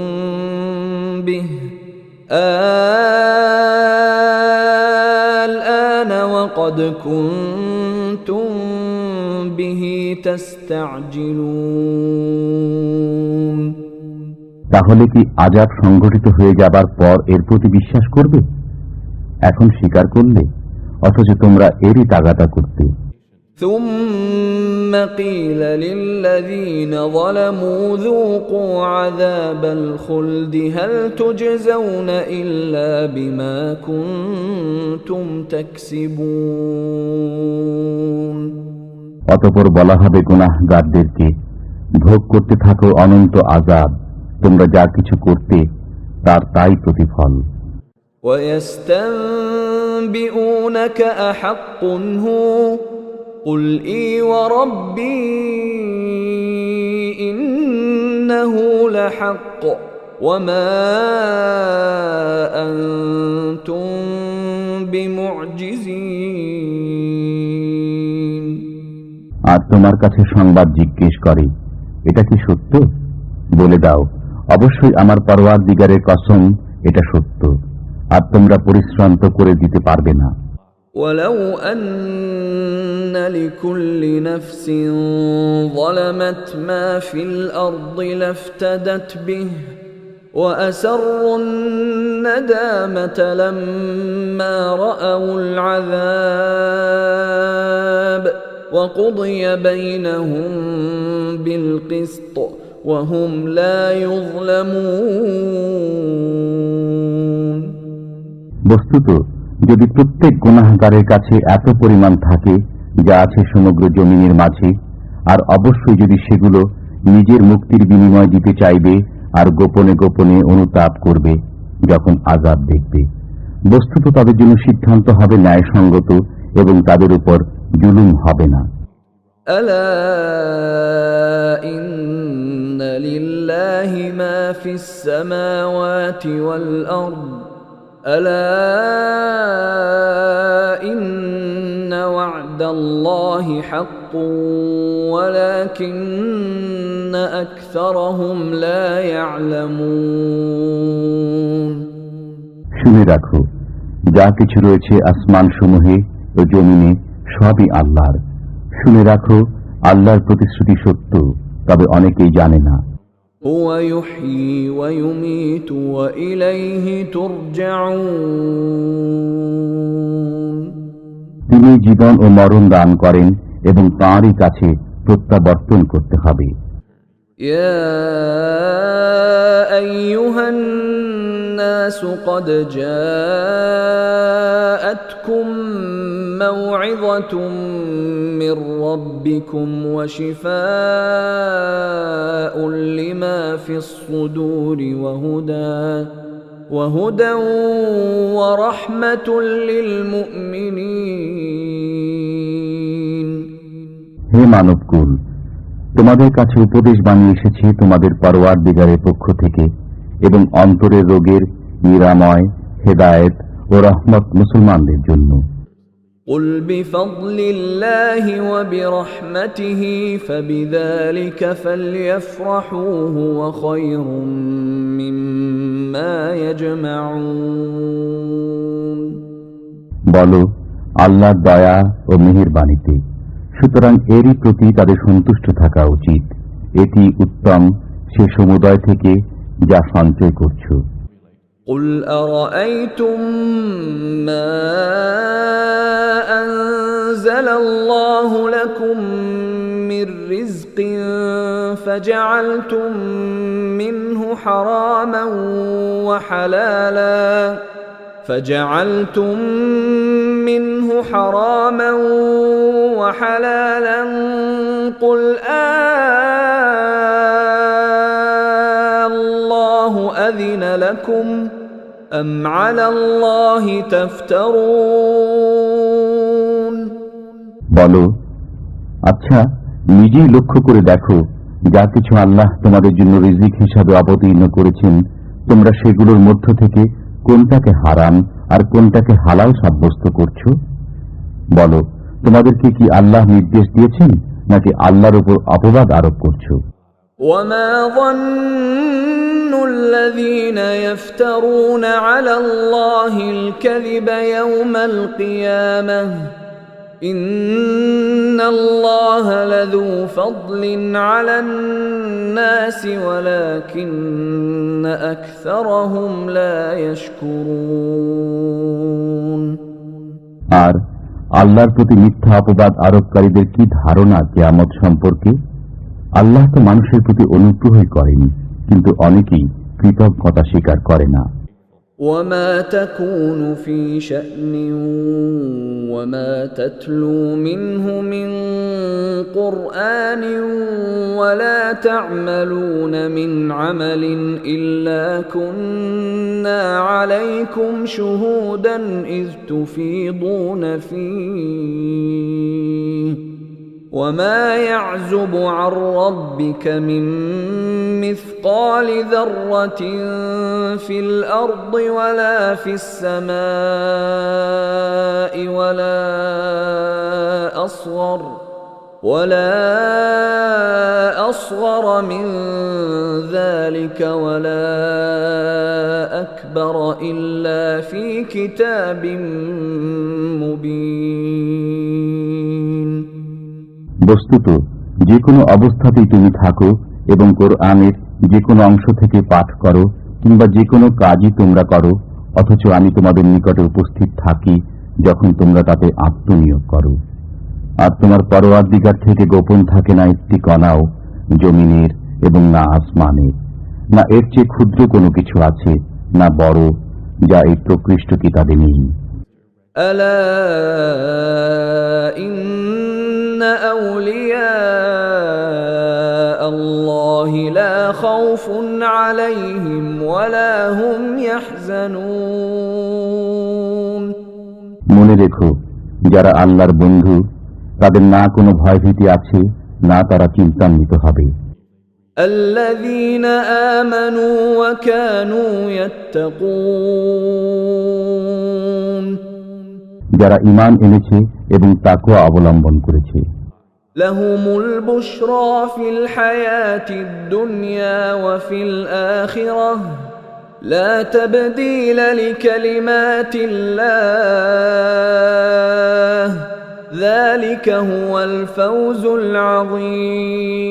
بِهِ الْآنَ وَقَدْ كُنْتُمْ بِهِ تَسْتَعْجِلُونَ। তাহলে কি আযাব সংঘটিত হয়ে যাবার পর এর প্রতি বিশ্বাস করবে? এখন স্বীকার করলে, অথচ তোমরা এরই তাগাদা করতে। ثُمَّ قِيلَ لِلَّذِينَ ظَلَمُوا ذُوقُوا عَذَابَ الْخُلْدِ هَلْ تُجْزَوْنَ إِلَّا بِمَا كُنتُمْ تَكْسِبُونَ। অতঃপর বলা হবে গুনাহগারদেরকে, ভোগ করতে থাকো অনন্ত আযাব, তোমরা যা কিছু করতে তার তাই প্রতিফল। وَيَسْتَنبِئُونَكَ أَحَقٌّ هُوَ قُلْ إِي وَرَبِّي إِنَّهُ لَحَقٌّ وَمَا أَنْتُمْ بِمُعْجِزِينَ। আর তোমার কাছে সংবাদ জিজ্ঞেস করে, এটা কি সত্য? বলে দাও, অবশ্যই আমার পরওয়ারদিগারের কসম, এটা সত্য, আর তোমরা পরিশ্রান্ত করে দিতে পারবে না। وَلَوْ أَنَّ لِكُلِّ نَفْسٍ ظَلَمَتْ مَا فِي الْأَرْضِ لَافْتَدَتْ بِهِ وَأَسَرُّوا النَّدَامَةَ لَمَّا رَأَوُا الْعَذَابَ وَقُضِيَ بَيْنَهُم بِالْقِسْطِ وَهُمْ لَا يُظْلَمُونَ। বস্তুত যদি প্রত্যেক গুনাহগারের কাছে এত পরিমাণ থাকে যা আছে সমগ্র জমিনের মাঝে, আর অবশ্যই যদি সেগুলো নিজের মুক্তির বিনিময় দিতে চাইবে আর গোপনে গোপনে অনুতাপ করবে যখন আযাব দেখবে, বস্তুত তাদের জন্য সিদ্ধান্ত হবে ন্যায়সঙ্গত এবং তাদের উপর জুলুম হবে না। ألا إن لله ما في السماوات والأرض ألا إن وعد الله حق ولكن أكثرهم لا يعلمون। শুনে রাখো, যা কিছু রয়েছে আসমান সমূহে ও জমিনে সবই আল্লাহর। শুনে রাখো, আল্লাহর প্রতিশ্রুতি সত্য, তবে অনেকেই জানে না। هو يحيي ويميت وإليه ترجعون তিনি জীবন ও মরণ দান করেন এবং তাঁরই কাছে প্রত্যাবর্তন করতে হবে। يا أيها الناس قد جاءتكم موعظة من ربكم وشفاء لما في الصدور وهدى ورحمة للمؤمنين হে মানবকুল, তোমাদের কাছে উপদেশ বাণী এসেছে তোমাদের পরওয়ারদিগারের পক্ষ থেকে, এবং অন্তরের রোগের নিরাময়, হেদায়েত ও রহমত মুসলমানদের জন্য। قل بفضل الله وبرحمته فبذلك فليفرحوا هو خير مما يجمعون বলো, আল্লাহর দয়া ও মেহেরবানিতে, সুতরাং এরই প্রতি তাদের সন্তুষ্ট থাকা উচিত। এটি উত্তম সে সমুদয় থেকে যা সঞ্চয় করছো। قل أرأيتم ما أنزل الله لكم من رزق فجعلتم منه حراما وحلالا قل الله أذن لكم أم على الله تفترون বলো, আচ্ছা, নিজেই লক্ষ্য করে দেখো, যা কিছু আল্লাহ তোমাদের জন্য রিজিক হিসাবে অবতীর্ণ করেছেন, তোমরা সেগুলোর মধ্য থেকে কোনটাকে হারাম আর কোনটাকে হালাল সাব্যস্ত করছো? বলো, তোমাদেরকে কি আল্লাহ নির্দেশ দিয়েছেন, নাকি আল্লাহর উপর অপবাদ আরোপ করছো? وما ظن الذين يفترون على الله الكذب يوم القيامة إن الله لذو فضل على الناس ولكن أكثرهم لا يشكرون আর আল্লাহর প্রতি মিথ্যা অপবাদ আরোপকারীদের কি ধারণা কিয়ামত সম্পর্কে? আল্লাহ তো মানুষের প্রতি অনুগ্রহই করেন, কিন্তু অনেকেই কৃতজ্ঞতা স্বীকার করে না। وما تكون في شأن وما تتلو منه من قرآن ولا تعملون من عمل إلا كنا عليكم شهودا إذ تفيضون فيه وما يعزب عن ربك من مثقال ذرة في الأرض ولا في السماء ولا أصغر من ذلك ولا أكبر إلا في كتاب مبين বস্তুত যে কোনো অবস্থাতেই তুমি থাকো এবং কোরআনের যে কোনো অংশ থেকে পাঠ করো কিংবা যে কোনো কাজই তোমরা করো, অথচ আমি তোমাদের নিকটে উপস্থিত থাকি যখন তোমরা তাতে আত্মনিয়োগ করো। আর তোমার পরওয়ারদিগার থেকে গোপন থাকে না একটি কণাও, জমিনের এবং না আসমানের, না এর চেয়ে ক্ষুদ্র কোনো কিছু আছে, না বড়, যা এই প্রকৃষ্ট কিতাবে নেই। ألا إن أولياء الله لا خوف عليهم ولا هم يحزنون মনে রেখো, যারা আল্লাহর বন্ধু, তাদের না কোনো ভয়ভীতি আছে, না তারা চিন্তান্বিত হবে। الذين آمنوا وكانوا يتقون যারা ঈমান এনেছে এবং তাকওয়া অবলম্বন করেছে। لهم البشرى في الحياة الدنيا وفي الآخرة لا تبديل لكلمات الله ذلك هو الفوز العظيم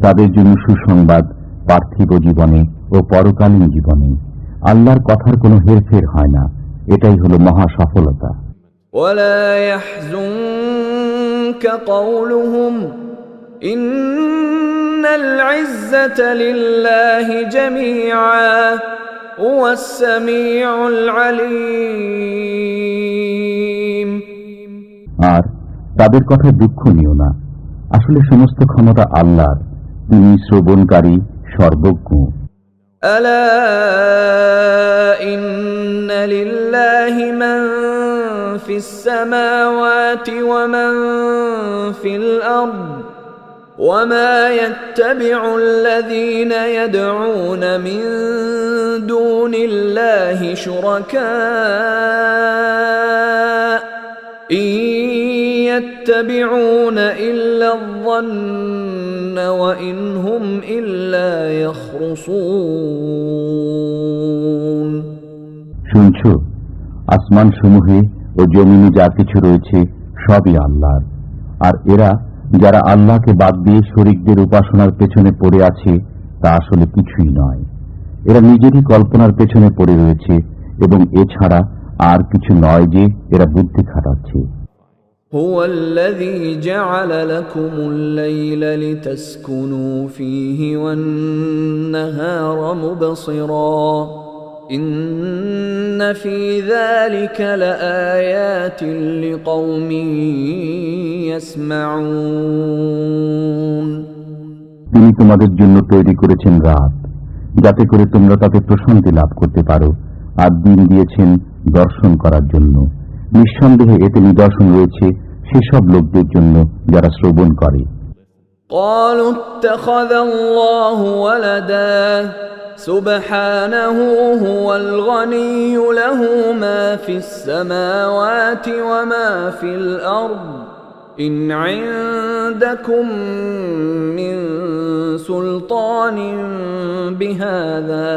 তাদের জন্য সুসংবাদ পার্থিব জীবনে ও পরকালীন জীবনে। আল্লাহর কথার কোনো হেরফের হয় না, এটাই হলো মহা সফলতা। ولا يحزنك قولهم إن العزة لله جميعا هو السميع العليم আর তাদের কথা দুঃখ নিও না, আসলে সমস্ত ক্ষমতা আল্লাহর, তিনি শ্রবণকারী, সর্বজ্ঞ। ألا إن لله من في السماوات ومن في الأرض وما يتبع الذين يدعون من دون الله شركاء إن يتبعون إلا الظن وإن هم إلا يخرصون শুনছ, আসমান সমূহে ও জমিনে যা কিছু রয়েছে সবই আল্লাহর, আর এরা যারা আল্লাহকে বাদ দিয়ে শরীকদের উপাসনার পেছনে পড়ে আছে তা আসলে কিছুই নয়। এরা নিজেরই কল্পনার পেছনে পড়ে রয়েছে এবং এছাড়া আর কিছু নয় যে এরা বুদ্ধি খাটাচ্ছে। هو الذي جعل لكم الليل لتسكنوا فيه والنهار مبصرا إن في ذلك لآيات لقوم يسمعون তিনি তোমাদের জন্য তৈরি করেছেন রাত, যাতে করে তোমরা তাতে প্রশান্তি লাভ করতে পারো, আর দিন দিয়েছেন দর্শন করার জন্য। নিঃসন্দেহে এতে নিদর্শন রয়েছে সেসব লোকদের জন্য যারা শ্রবণ করে। قالوا اتخذ الله ولدا سبحانه هو الغني له ما في السماوات وما في الأرض إن عندكم من سلطان بهذا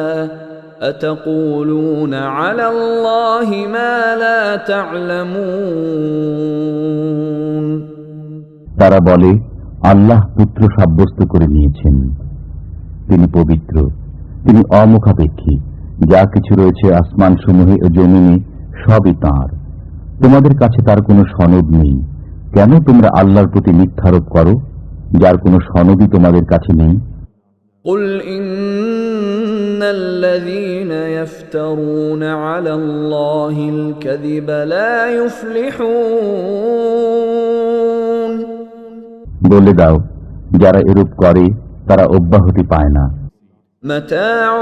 أتقولون على الله ما لا تعلمون তারা বলে, আল্লাহ পুত্র সাব্যস্ত করে নিয়েছেন। তিনি পবিত্র, তিনি অমুখাপেক্ষী, যা কিছু রয়েছে আসমান সমূহে ও জমিনে সবই তাঁর। তোমাদের কাছে তার কোনো সনদ নেই, কেন তোমরা আল্লাহর প্রতি মিথ্যারোপ করো যার কোনো সনদই তোমাদের কাছে নেই? قل إن الذين يفترون على الله الكذب لا يفلحون বলে দাও, যারা এরূপ করে তারা অব্যাহতি পায় না। متاع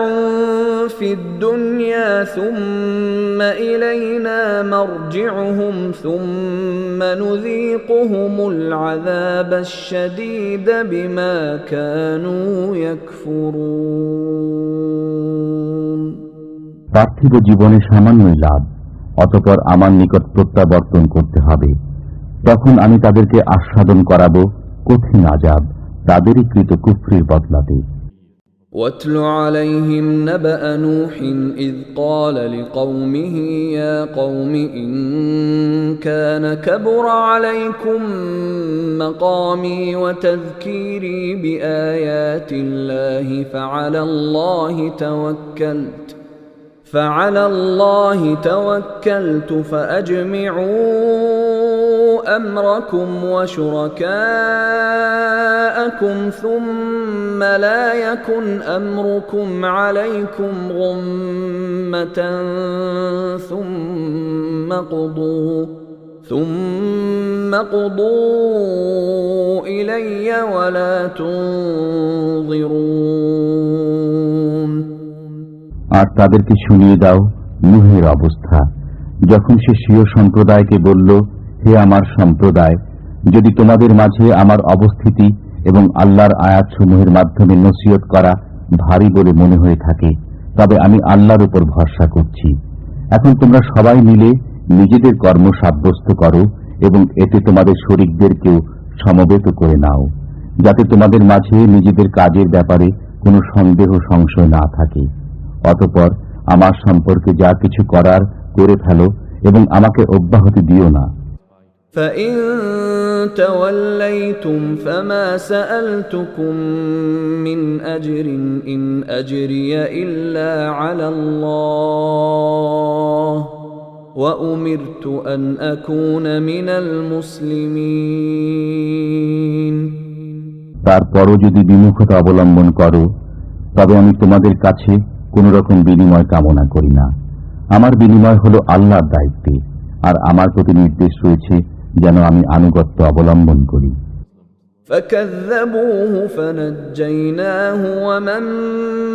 في الدنيا ثم إلينا مرجعهم ثم نذيقهم العذاب الشديد بما كانوا يكفرون পার্থিব জীবনে সামান্যই লাভ, অতঃপর আমার নিকট প্রত্যাবর্তন করতে হবে, তখন আমি তাদেরকে আস্বাদন করাবো কঠিন আযাব তাদেরই কৃত কুফরির বদলাতে। واتل عليهم نبأ نوح إذ قال لقومه يا قوم إن كان كبر عليكم مقامي وتذكيري بآيات الله فعلى الله توكلت فأجمعوا أمركم وشركاءكم ثم لا يكن أمركم عليكم غمة ثم قضوا إلي ولا تنظرون আর তাদেরকে শুনিয়ে দাও নূহের অবস্থা, যখন সে স্বীয় সম্প্রদায়কে বলল, হে আমার সম্প্রদায়, যদি তোমাদের মাঝে আমার অবস্থিতি এবং আল্লাহর আয়াতসমূহের মাধ্যমে নসিহত করা ভারী বলে মনে হয়ে থাকে, তবে আমি আল্লাহর উপর ভরসা করছি। এখন তোমরা সবাই মিলে নিজেদের কর্ম সাব্যস্ত করো এবং এতে তোমাদের শরীকদেরকেও সমবেত করে নাও, যাতে তোমাদের মাঝে নিজেদের কাজের ব্যাপারে কোনো সন্দেহ সংশয় না থাকে। অতঃপর আমার সম্পর্কে যা কিছু করার করে ফেলো এবং আমাকে অব্যাহতি দিও না। فإن توليتم فما سألتكم من أجر إن أجري إلا على الله وأمرت أن أكون من المسلمين। তারপরও যদি বিমুখতা অবলম্বন করো তবে আমি তোমাদের কাছে কোন রকম বিনিময় কামনা করি না। আমার বিনিময় হলো আল্লাহর দায়িত্বে, আর আমার প্রতি নির্দেশ রয়েছে যেন আমি আনুগত্য অবলম্বন করি। فكذبوه فنجيناه ومن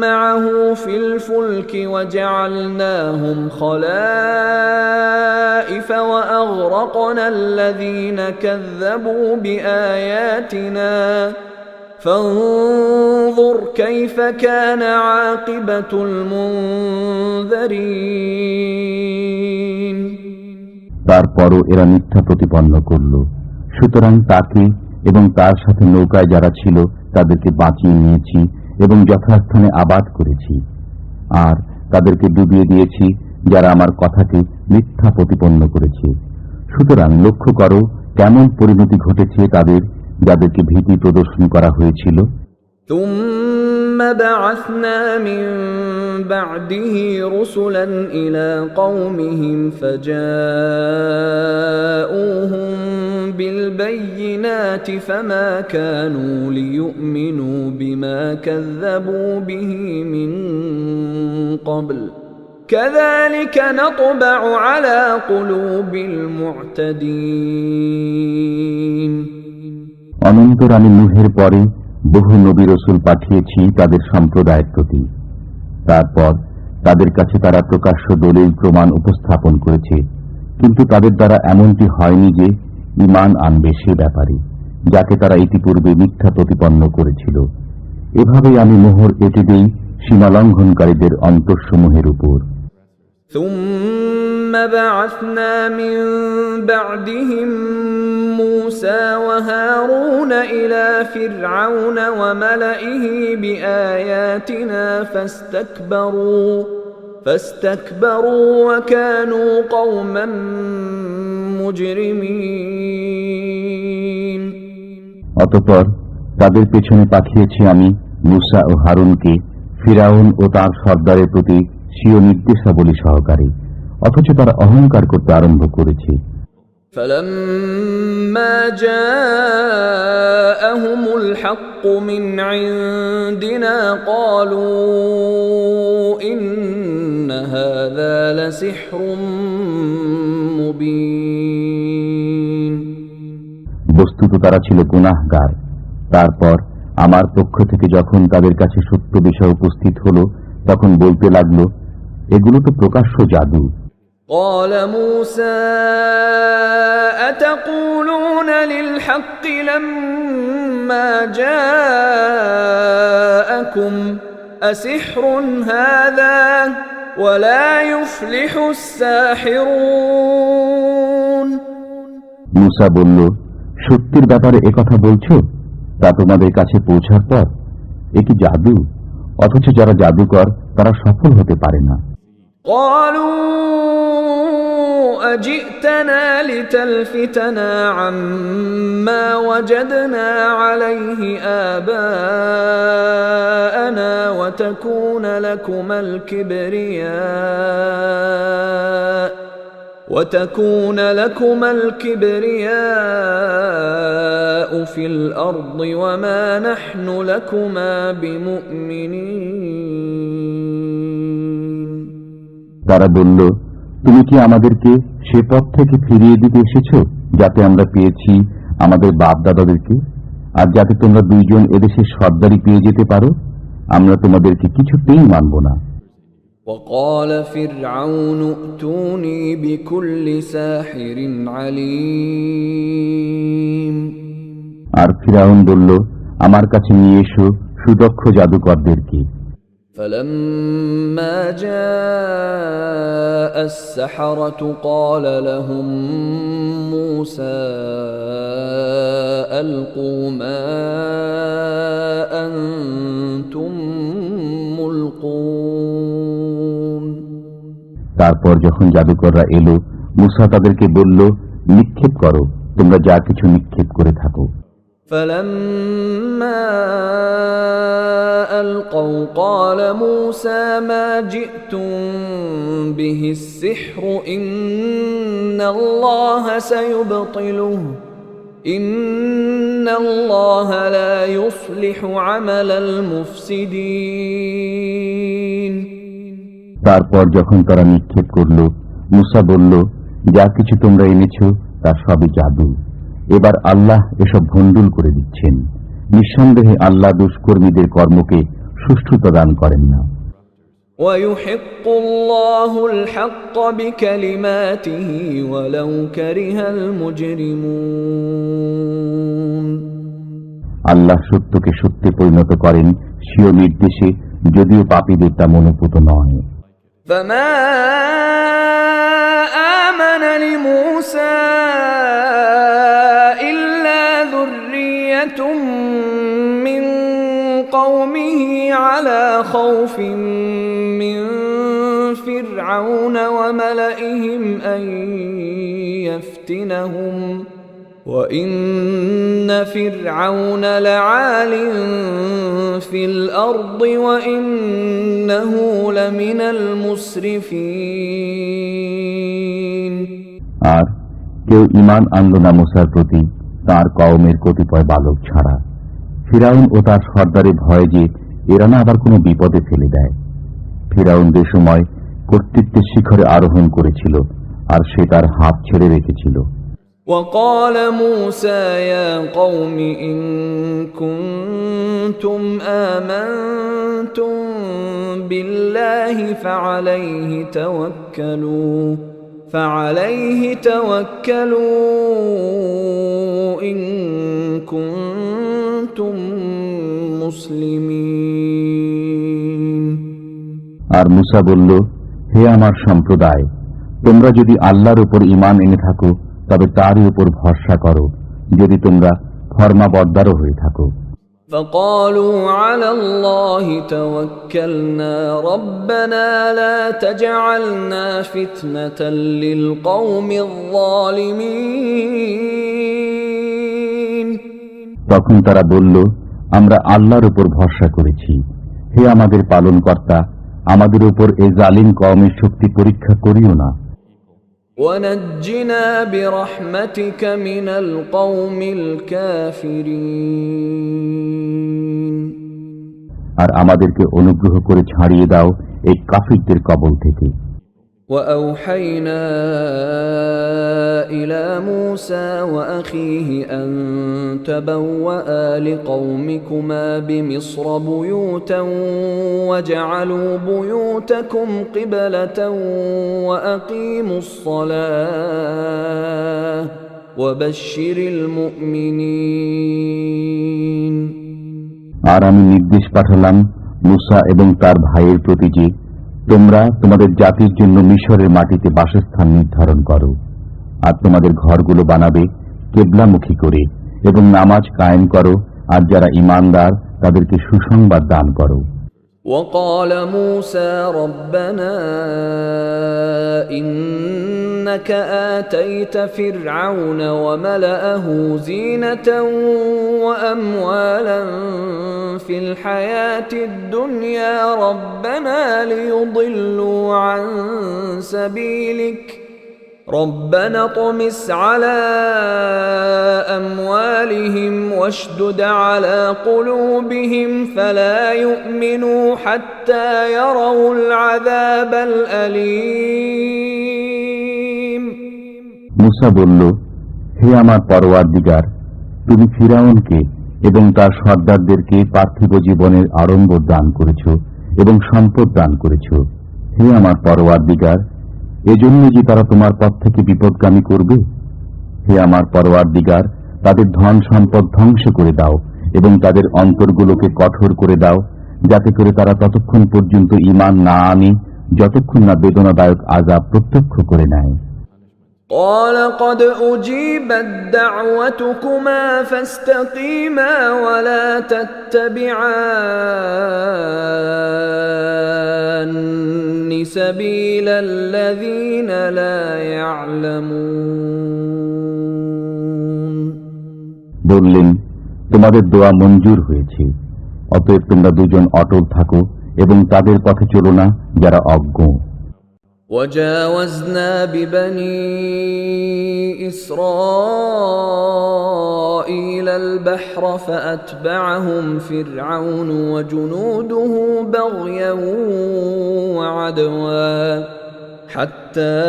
معه في الفلك وجعلناهم خلائف وأغرقنا الذين كذبوا بآياتنا فانظر كيف كان عاقبة المنذرين। তারপরও এরা মিথ্যা প্রতিপন্ন করল, সুতরাং তাকে এবং তার সাথে নৌকায় যারা ছিল তাদেরকে বাঁচিয়ে নিয়েছি এবং যথাস্থানে আবাদ করেছি, আর তাদেরকে ডুবিয়ে দিয়েছি যারা আমার কথাকে মিথ্যা প্রতিপন্ন করেছে। সুতরাং লক্ষ্য করো কেমন পরিণতি ঘটেছে তাদের, যাদেরকে ভীতি প্রদর্শন করা হয়েছিল। ثم بعثنا من بعده رسلا إلى قومهم فجاءوهم بالبينات فما كانوا ليؤمنوا بما كذبوا به من قبل كذلك نطبع على قلوب المعتدين। অনন্তর আমি নূহের পরে বহু নবী রসুল পাঠিয়েছি তাদের সম্প্রদায়ের প্রতি। তারপর তাদের কাছে তারা প্রকাশ্য দলিল প্রমাণ উপস্থাপন করেছে, কিন্তু তাদের দ্বারা এমনটি হয়নি যে ঈমান আনবে সে ব্যাপারে, যাকে তারা ইতিপূর্বে মিথ্যা প্রতিপন্ন করেছিল। এভাবেই আমি মোহর এঁটে দেই সীমালঙ্ঘনকারীদের অন্তরসমূহের উপর। ثم بعثنا من بعدهم موسى وهارون إلى فرعون وملئه بآياتنا فاستكبروا وكانوا قوما مجرمين। অতঃপর তাদের পেছনে পাঠিয়েছি আমি মুসা ও হারুনকে ফিরাউন ও তার সর্দারের প্রতি স্বীয় নির্দেশাবলী সহকারে, অথচ তারা অহংকার করতে আরম্ভ করেছে। فلما جاءهم الحق من عندنا قالوا إن هذا لسحر مبين। বস্তুত তারা ছিল গুনাহগার। তারপর আমার পক্ষ থেকে যখন তাদের কাছে সত্য বিষয় উপস্থিত হলো তখন বলতে লাগলো, এগুলো তো প্রকাশ্য জাদু। قال موسى أتقولون للحق لما جاءكم أسحر هذا ولا يفلح الساحرون। মুসা বলল, সত্যের ব্যাপারে একথা বলছো? তা তোমাদের কাছে পৌঁছার পর এ কি জাদু? অথচ যারা জাদুকর তারা সফল হতে পারে না। قالوا أجئتنا لتلفتنا عما وجدنا عليه آباءنا وتكون لكما الكبرياء في الأرض وما نحن لكما بمؤمنين। তারা বলল, তুমি কি আমাদেরকে সে পথ থেকে ফিরিয়ে দিতে এসেছো যাতে আমরা পেয়েছি আমাদের বাপ দাদাদেরকে, আর যাতে তোমরা দুইজন এদেশের সর্দারি পেয়ে যেতে পারো? আমরা তোমাদেরকে কিছুতেই মানব না। وقال فرعون ائتوني بكل ساحر عليم। আর ফিরাউন বলল, আমার কাছে নিয়ে এসো সুদক্ষ জাদুকরদেরকে। فلما جاء السحرة قال لهم موسى ألقوا ما أنتم ملقون। তারপর যখন জাদুকররা এলো মুসা তাদেরকে বলল, নিক্ষেপ করো, তোমরা যা কিছু নিক্ষেপ করে থাকো। فلما ألقوا قال موسى ما جئتم به السحر إن الله سيبطله إن الله لا يصلح عمل المفسدين। তারপর যখন তারা নিক্ষেপ করল, মুসা বলল, যা কিছু তোমরা এনেছ তা সবই জাদু, এবার আল্লাহ এসব ভণ্ডুল করে দিচ্ছেন। নিঃসন্দেহে আল্লাহ দুষ্কর্মীদের কর্মকে সুষ্ঠুতা দান করেন না। ويحق الله الحق بكلماته ولو كره المجرمون। আল্লাহ সত্যকে সত্যে পরিণত করেন স্বীয় নির্দেশে, যদিও পাপীদের তা মনোপুত নয়। فما آمن لموسى إلا ذرية من قومه على خوف من فرعون وملئهم أن يفتنهم وَإِنَّ فِرْعَوْنَ لَعَالٍ فِي الْأَرْضِ وَإِنَّهُ لَمِنَ الْمُسْرِفِينَ। আর কেউ ঈমান আনল না মুসার প্রতি তার কওমের কতিপয় বালক ছাড়া। ফিরাউন ও তার সর্দারের ভয় যে এরা না আবার কোনো বিপদে ফেলে দেয়। ফিরাউন যে সময় কর্তৃত্বের শিখরে আরোহণ করেছিল, আর সে তার হাত ছেড়ে রেখেছিল। وقال موسى يا قوم إن كنتم آمنتم بالله فعليه توكلوا إن كنتم مسلمين। আর মুসা বলল, হে আমার সম্প্রদায়, তোমরা যদি আল্লাহর উপর ঈমান এনে থাকো তবে তারই উপর ভরসা করো, যদি তোমরা ফরমাবরদারও হয়ে থাকো। فقالوا على الله توكلنا ربنا لا تجعلنا فتنة للقوم الظالمين। তখন তারা বলল, আমরা আল্লাহর উপর ভরসা করেছি, হে আমাদের পালনকর্তা, আমাদের উপর এই জালিম কওমের শক্তি পরীক্ষা করিও না। ونجنا برحمتك من القوم الكافرين। আর আমাদেরকে অনুগ্রহ করে ছাড়িয়ে দাও এই কাফিরদের কবল থেকে। وأوحينا إلى موسى وأخيه أن تبوأ لقومكما بمصر بيوتا وجعلوا بيوتكم قبلة وأقيموا الصلاة وبشر المؤمنين। আর আমি নির্দেশ পাঠালাম মুসা এবং তার ভাইয়ের প্রতি যে, তোমরা তোমাদের জাতির জন্য মিশরের মাটিতে বাসস্থান নির্ধারণ করো, আর তোমাদের ঘরগুলো বানাবে কেবলামুখী করে, এবং নামাজ কায়েম করো, আর যারা ঈমানদার তাদেরকে সুসংবাদ দান করো। وقال موسى ربنا إنك آتيت فرعون وملأه زينة وأموالا في الحياة الدنيا ربنا ليضلوا عن سبيلك ربنا اطمس على أموالهم واشدد على قلوبهم فلا يؤمنوا حتى يروا العذاب الأليم। মুসা বলল, হে আমার পরওয়ারদিগার, তুমি ফিরাউনকে এবং তার সর্দারদেরকে পার্থিব জীবনের আড়ম্বর দান করেছ এবং সম্পদ দান করেছ। হে আমার পরওয়ারদিগার, এজন্য যে তারা তোমার পথ থেকে বিপদগামী করবে। হে আমার পরওয়ারদিগার, তাদের ধন সম্পদ ধ্বংস করে দাও এবং তাদের অন্তরগুলোকে কঠোর করে দাও, যাতে করে তারা ততক্ষণ পর্যন্ত ঈমান না আনে যতক্ষণ না বেদনাদায়ক আযাব প্রত্যক্ষ করে নেয়। قال قد أجيبت دعوتكما فاستقيما ولا تتبعان سبيل الذين لا يعلمون বললেন, তোমাদের দোয়া মঞ্জুর হয়েছে, অতএব তোমরা দুজন অটল থাকো এবং তাদের পথে চলো না যারা অজ্ঞ। وجاوزنا ببني إسرائيل البحر فأتبعهم فرعون وجنوده بغيا وعدوا حتى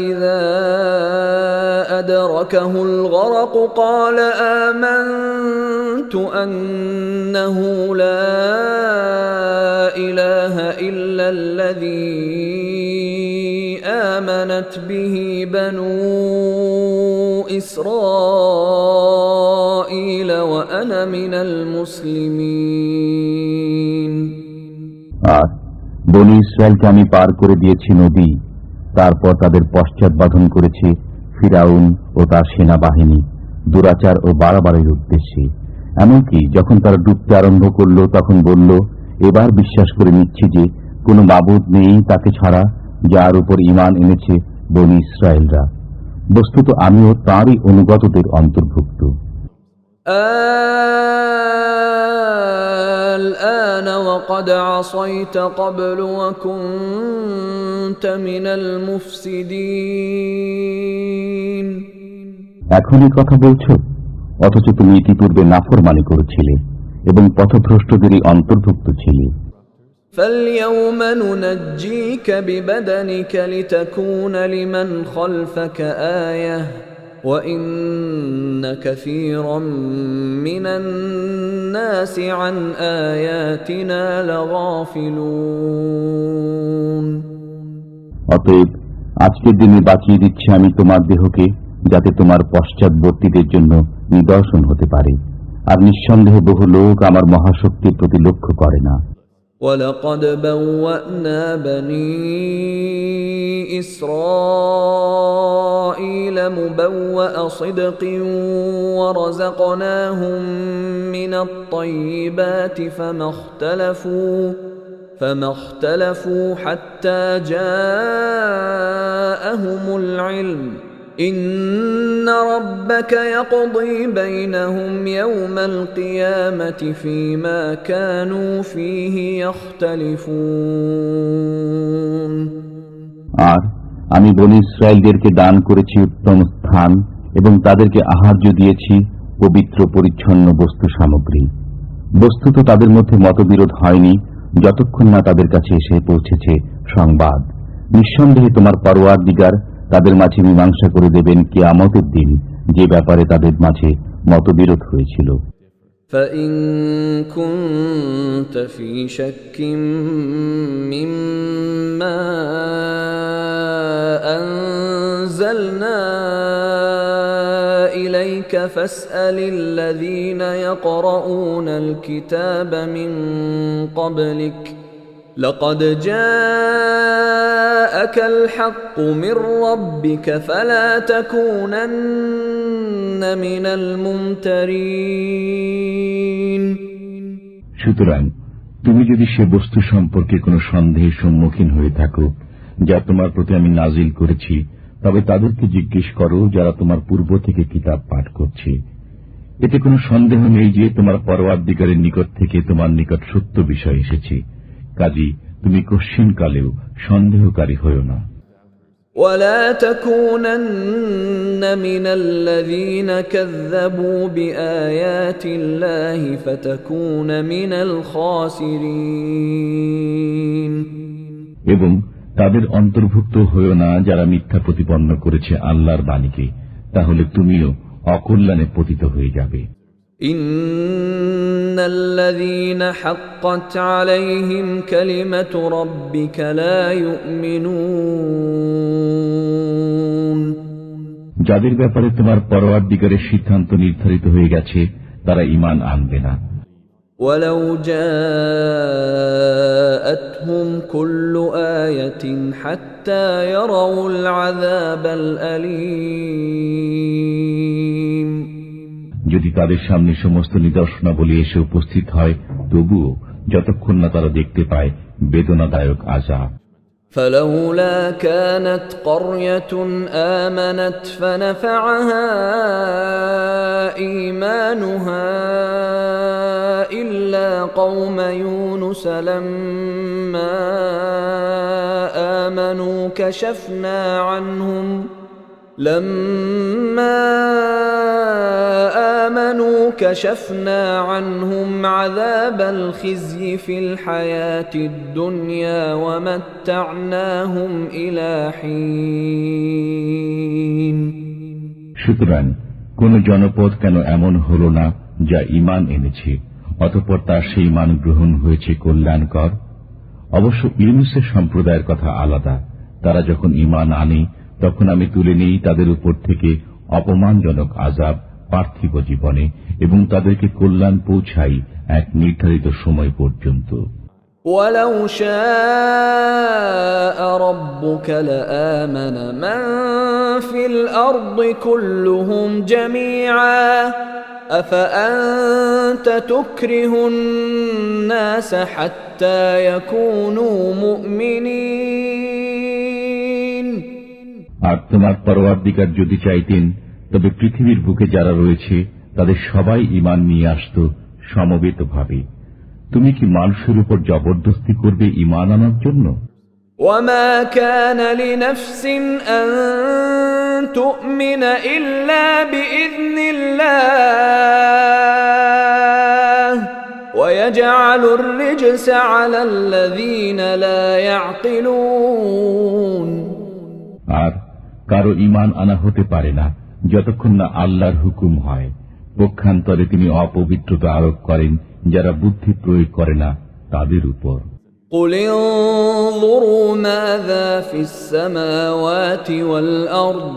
إذا أدركه الغرق قال آمنت أنه لا إله إلا الذي آمنت به بنو إسرائيل وأنا من المسلمين আর বনী ইসরায়েলকে আমি পার করে দিয়েছি নদী, তারপর তাদের পশ্চাৎবাধন করেছে ফিরাউন ও তার সেনাবাহিনী দুরাচার ও বাড়াবাড়ির উদ্দেশ্যে। এমনকি যখন তারা ডুবতে আরম্ভ করল তখন বলল, এবার বিশ্বাস করে নিচ্ছি যে কোনো মাবুদ নেই তাকে ছাড়া, যার উপর ঈমান এনেছে বনী ইসরায়েলরা। বস্তুত আমিও তাঁরই অনুগতদের অন্তর্ভুক্ত। الآن وقد عصيت قبل وكنت من المفسدين এখনই কথা বলছো, অথচ তুমি ইতিপূর্বে নাফরমানি করেছিলে এবং পথভ্রষ্টদেরই অন্তর্ভুক্ত ছিলে। فاليوم ننجيك ببدنك لتكون لمن خلفك آية وإن كثيرا من الناس عن آياتنا لغافلون অতএব আজকের দিনে বাঁচিয়ে দিচ্ছি আমি তোমার দেহকে, যাতে তোমার পশ্চাৎবর্তীদের জন্য নিদর্শন হতে পারে। আর নিঃসন্দেহে বহু লোক আমার মহাশক্তির প্রতি লক্ষ্য করে না। وَلَقَدْ بَوَّأْنَا بَنِي إِسْرَائِيلَ مُبَوَّأَ صِدْقٍ وَرَزَقْنَاهُم مِّنَ الطَّيِّبَاتِ فَمَا اخْتَلَفُوا حَتَّى جَاءَهُمُ الْعِلْمُ إِنَّ رَبَّكَ يَقْضِي بَيْنَهُمْ يَوْمَ الْقِيَامَةِ فِيمَا كَانُوا فِيهِ يَخْتَلِفُونَ আর আমি বনী ইসরায়েলদেরকে দান করেছি উত্তম স্থান এবং তাদেরকে আহার্য দিয়েছি পবিত্র পরিচ্ছন্ন বস্তু সামগ্রী। বস্তুত তাদের মধ্যে মতবিরোধ হয়নি যতক্ষণ না তাদের কাছে এসে পৌঁছেছে সংবাদ। নিঃসন্দেহে তোমার পরওয়ারদিগার তাদের মাঝে মীমাংসা করে দেবেন কিয়ামতের দিন যে ব্যাপারে তাদের মাঝে মতবিরোধ হয়েছিল। فَإِن كُنتَ فِي شَكٍّ مِّمَّا أَنزَلْنَا إِلَيْكَ فَاسْأَلِ الَّذِينَ يَقْرَؤُونَ الْكِتَابَ مِن قَبْلِكَ لقد جاءك الحق من ربك فلا تكونن من الممترين সুতরাং তুমি যদি সে বস্তু সম্পর্কে কোনো সন্দেহের সম্মুখীন হয়ে থাকো যা তোমার প্রতি আমি নাজিল করেছি, তবে তাদেরকে জিজ্ঞেস করো যারা তোমার পূর্ব থেকে কিতাব পাঠ করছে। এতে কোনো সন্দেহ নেই যে তোমার পরওয়ারদিগারের নিকট থেকে তোমার নিকট সত্য বিষয় এসেছে, কাজী তুমি কশ্চিনকালেও সন্দেহকারী হও না। ولا تكونن من الذين كذبوا بآيات الله فتكون من الخاسرين এবং তাদের অন্তর্ভুক্ত হও না যারা মিথ্যা প্রতিপন্ন করেছে আল্লাহর বাণীকে, তাহলে তুমিও অকল্যাণে পতিত হয়ে যাবে। إن الذين حقت عليهم كلمة ربك لا يؤمنون যাদের ব্যাপারে তোমার পরওয়ারদিগারের সিদ্ধান্ত নির্ধারিত হয়ে গেছে তারা ঈমান আনবে না। ولو جاءتهم كل آية حتى يروا العذاب الأليم যদি তাদের সামনে সমস্ত নিদর্শনাবলী এসে উপস্থিত হয়, তবুও যতক্ষণ না তারা দেখতে পায় বেদনাদায়ক আযাব। فلولا كانت قرية آمنت فنفعها إيمانها إلا قوم يونس لما آمنوا كشفنا عنهم عذاب الخزي في الحياة الدنيا ومتعناهم إلى حين। সুতরাং কোন জনপদ কেন এমন হল না যা ঈমান এনেছে অতঃপর তার সেই ঈমান গ্রহণ হয়েছে কল্যাণকর? অবশ্য ইউনূসের সম্প্রদায়ের কথা আলাদা। তারা যখন ঈমান আনে তখন আমি তুলে নেই তাদের উপর থেকে অপমানজনক আযাব পার্থিব জীবনে এবং তাদেরকে কল্যাণ পৌঁছাই এক নির্ধারিত সময় পর্যন্ত। وَلَوْ شَاءَ رَبُّكَ لَآمَنَ مَن فِي الْأَرْضِ كُلُّهُمْ جَمِيعًا أَفَأَنْتَ تُكْرِهُ النَّاسَ حَتَّى يَكُونُوا مُؤْمِنِينَ। আর তোমার পরওয়ারদিগার যদি চাইতেন তবে পৃথিবীর বুকে যারা রয়েছে তাদের সবাই ঈমান নিয়ে আসত সমবেতভাবে। তুমি কি মানুষের উপর জবরদস্তি করবে ঈমান আনার জন্য? وَمَا كَانَ لِنَفْسٍ أَن تُؤْمِنَ إِلَّا بِإِذْنِ اللَّهِ وَيَجْعَلُ الرِّجْسَ عَلَى الَّذِينَ لَا يَعْقِلُونَ। আর কারো ঈমান আনা হতে পারে না যতক্ষণ না আল্লাহর হুকুম হয়। পক্ষান্তরে তিনি অপবিত্রতা আরোপ করেন যারা বুদ্ধি প্রয়োগ করে না তাদের উপর। قُلِ انظُرُوا مَاذَا فِي السَّمَاوَاتِ وَالْأَرْضِ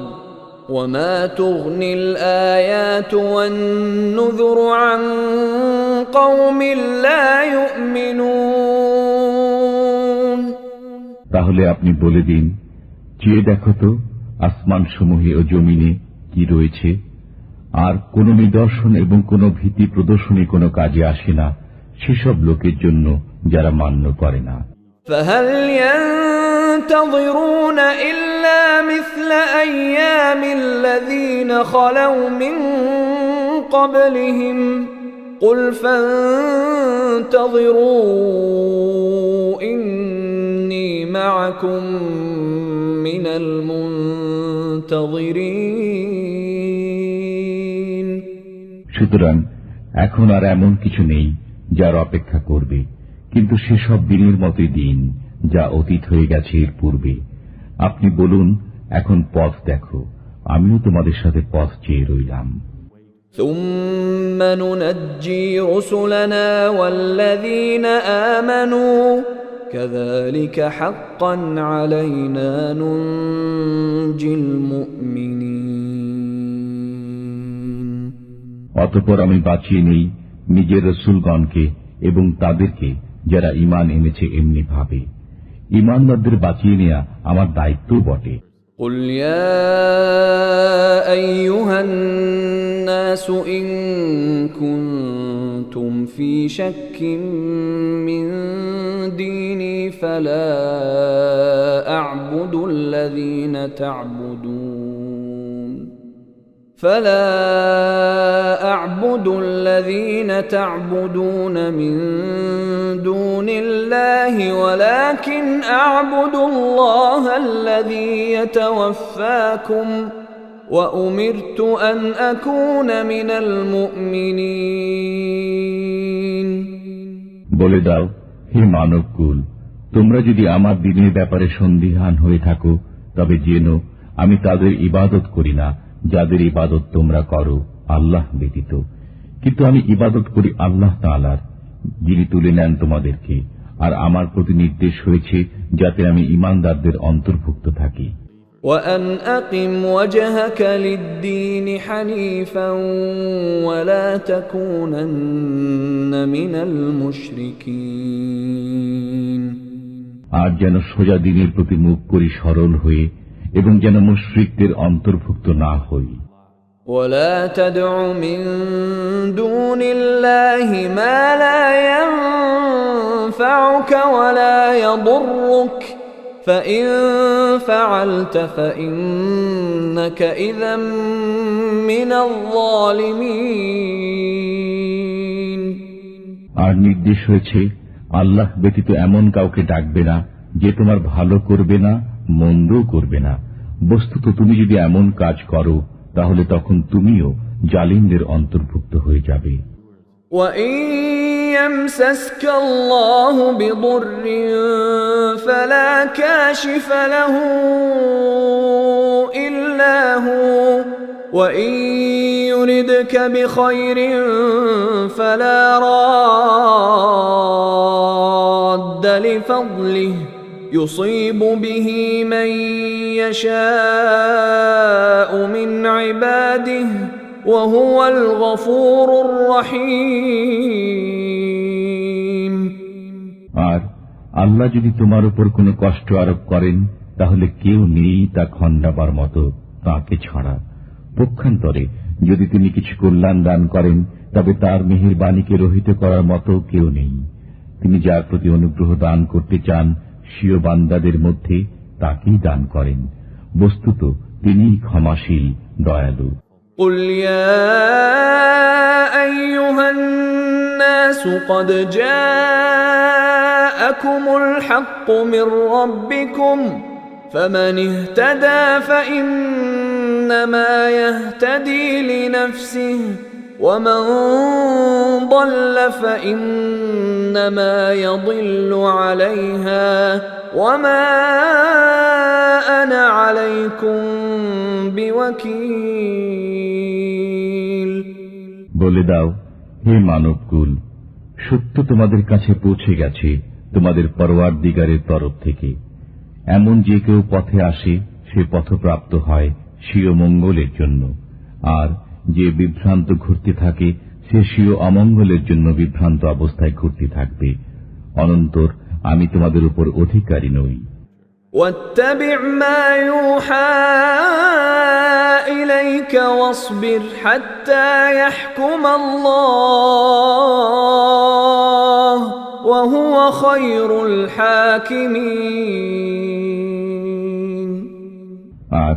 وَمَا تُغْنِي الْآيَاتُ وَالنُّذُرُ عَن قَوْمٍ لَّا يُؤْمِنُونَ। তাহলে আপনি বলে দিন, চেয়ে দেখো তো আসমানসমূহে ও জমিনে কি রয়েছে, আর কোন নিদর্শন এবং কোন ভীতি প্রদর্শনী কোনো কাজে আসে না সেসব লোকের জন্য যারা মান্য করে না। فَهَلْ يَنتَظِرُونَ إِلَّا مِثْلَ أَيَّامِ الَّذِينَ خَلَوْا مِن قَبْلِهِمْ قُلْ فَانتَظِرُوا إِنِّي مَعَكُم مِّنَ الْمُنتَظِرِينَ। সুতরাং এখন আর এমন কিছু নেই যার অপেক্ষা করবে, কিন্তু সেসব দিনের মতোই দিন যা অতীত হয়ে গেছে এর পূর্বে। আপনি বলুন, এখন পথ দেখো, আমিও তোমাদের সাথে পথ চেয়ে রইলাম। ثُمَّ نُنَجِّي رُسُلَنَا وَالَّذِينَ آمَنُوا كَذَلِكَ حَقًّا عَلَيْنَا نُنْجِي الْمُؤْمِنِينَ। অতঃপর আমি বাঁচিয়ে নেই নিজের রাসূলগণকে এবং তাদেরকে যারা ঈমান এনেছে এমনি ভাবে। ঈমানদারদের বাঁচিয়ে নেয়া আমার দায়িত্বও বটে। قُلْ يَا أَيُّهَا النَّاسُ إِن كُنتُمْ فِي شَكٍّ مِّن دِينِي فَلَا أَعْبُدُ الَّذِينَ تَعْبُدُونَ مِن دُونِ اللَّهِ وَلَكِنْ أَعْبُدُ اللَّهَ الَّذِي يَتَوَفَّاكُمْ وَأُمِرْتُ أَنْ أَكُونَ مِنَ الْمُؤْمِنِينَ। বলে দাও, হে মানবকুল, তোমরা যদি আমার দ্বীনের ব্যাপারে সন্দিহান হয়ে থাকো তবে জেনো আমি তাদের ইবাদত করি না যাদের ইবাদত তোমরা করো আল্লাহ ব্যতীত, কিন্তু আমি ইবাদত করি আল্লাহ তাআলার, যিনি তুলে নেন তোমাদেরকে। আর আমার প্রতি নির্দেশ হয়েছে যাতে আমি ঈমানদারদের অন্তর্ভুক্ত থাকি। وَأَنْ أَقِمْ وَجْهَكَ لِلدِّينِ حَنِيفًا وَلَا تَكُونَنَّ مِنَ الْمُشْرِكِينَ। আর যেন সোজা দ্বীনের প্রতি মুখ করি সরল হয়ে, এবং যেন মুশরিকদের অন্তর্ভুক্ত না হই। وَلَا تَدْعُ مِن دُونِ اللَّهِ مَا لَا يَنفَعُكَ وَلَا يضرك فإن فعلت فإنك إذا من الظالمين আর নির্দেশ হয়েছে আল্লাহ ব্যতীত এমন কাউকে ডাকবে না যে তোমার ভালো করবে না মন্দও করবে না। বস্তুত তুমি যদি এমন কাজ করো তাহলে তখন তুমিও জালিমদের অন্তর্ভুক্ত হয়ে যাবে। وَإِن يَمْسَسْكَ اللَّهُ بِضُرٍّ فَلَا كَاشِفَ لَهُ إِلَّا هُوَ وَإِن يُرِدْكَ بِخَيْرٍ فَلَا رَادَّ لِفَضْلِهِ يُصِيبُ بِهِ مَن يَشَاءُ مِنْ عِبَادِهِ وَهُوَ الْغَفُورُ الرَّحِيمُ আর আল্লাহ যদি তোমার উপর কোনো কষ্ট আরোপ করেন তাহলে কেউ নেই তা খণ্ডাবার মতো তাকে ছাড়া। পক্ষান্তরে যদি তিনি কিছু কল্যাণ দান করেন তবে তার মেহেরবানীকে রহিত করার মতো কেউ নেই। তিনি যার প্রতি অনুগ্রহ দান করতে চান স্বীয় বান্দাদের মধ্যে তাকেই দান করেন। বস্তুত তিনিই ক্ষমাশীল দয়ালু। قُلْ يَا أَيُّهَا النَّاسُ قَدْ جَاءَكُمُ الْحَقُّ مِنْ رَبِّكُمْ فَمَنِ اهْتَدَى فَإِنَّمَا يَهْتَدِي لِنَفْسِهِ وَمَنْ ضَلَّ فَإِنَّمَا يَضِلُّ عَلَيْهَا وَمَا أَنَا عَلَيْكُمْ بِوَكِيلٍ বলে দাও, হে মানবকুল, সত্য তোমাদের কাছে পৌঁছে গেছে তোমাদের পরওয়ারদিগারের তরফ থেকে। এমন যে কেউ পথে আসে সে পথপ্রাপ্ত হয় স্বীয় মঙ্গলের জন্য, আর যে বিভ্রান্ত ঘুরতে থাকে সে স্বীয় অমঙ্গলের জন্য বিভ্রান্ত অবস্থায় ঘুরতে থাকবে। অনন্তর আমি তোমাদের উপর অধিকারী নই। واتبع ما يوحى إليك واصبر حتى يحكم الله وهو خير الحاكمين আর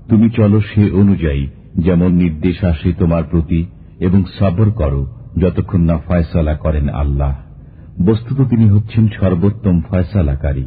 তুমি চলো সে অনুযায়ী যেমন নির্দেশ আসে তোমার প্রতি, এবং সবর করো যতক্ষণ না ফয়সালা করেন আল্লাহ। বস্তুত তিনি হচ্ছেন সর্বোত্তম ফয়সালাকারী।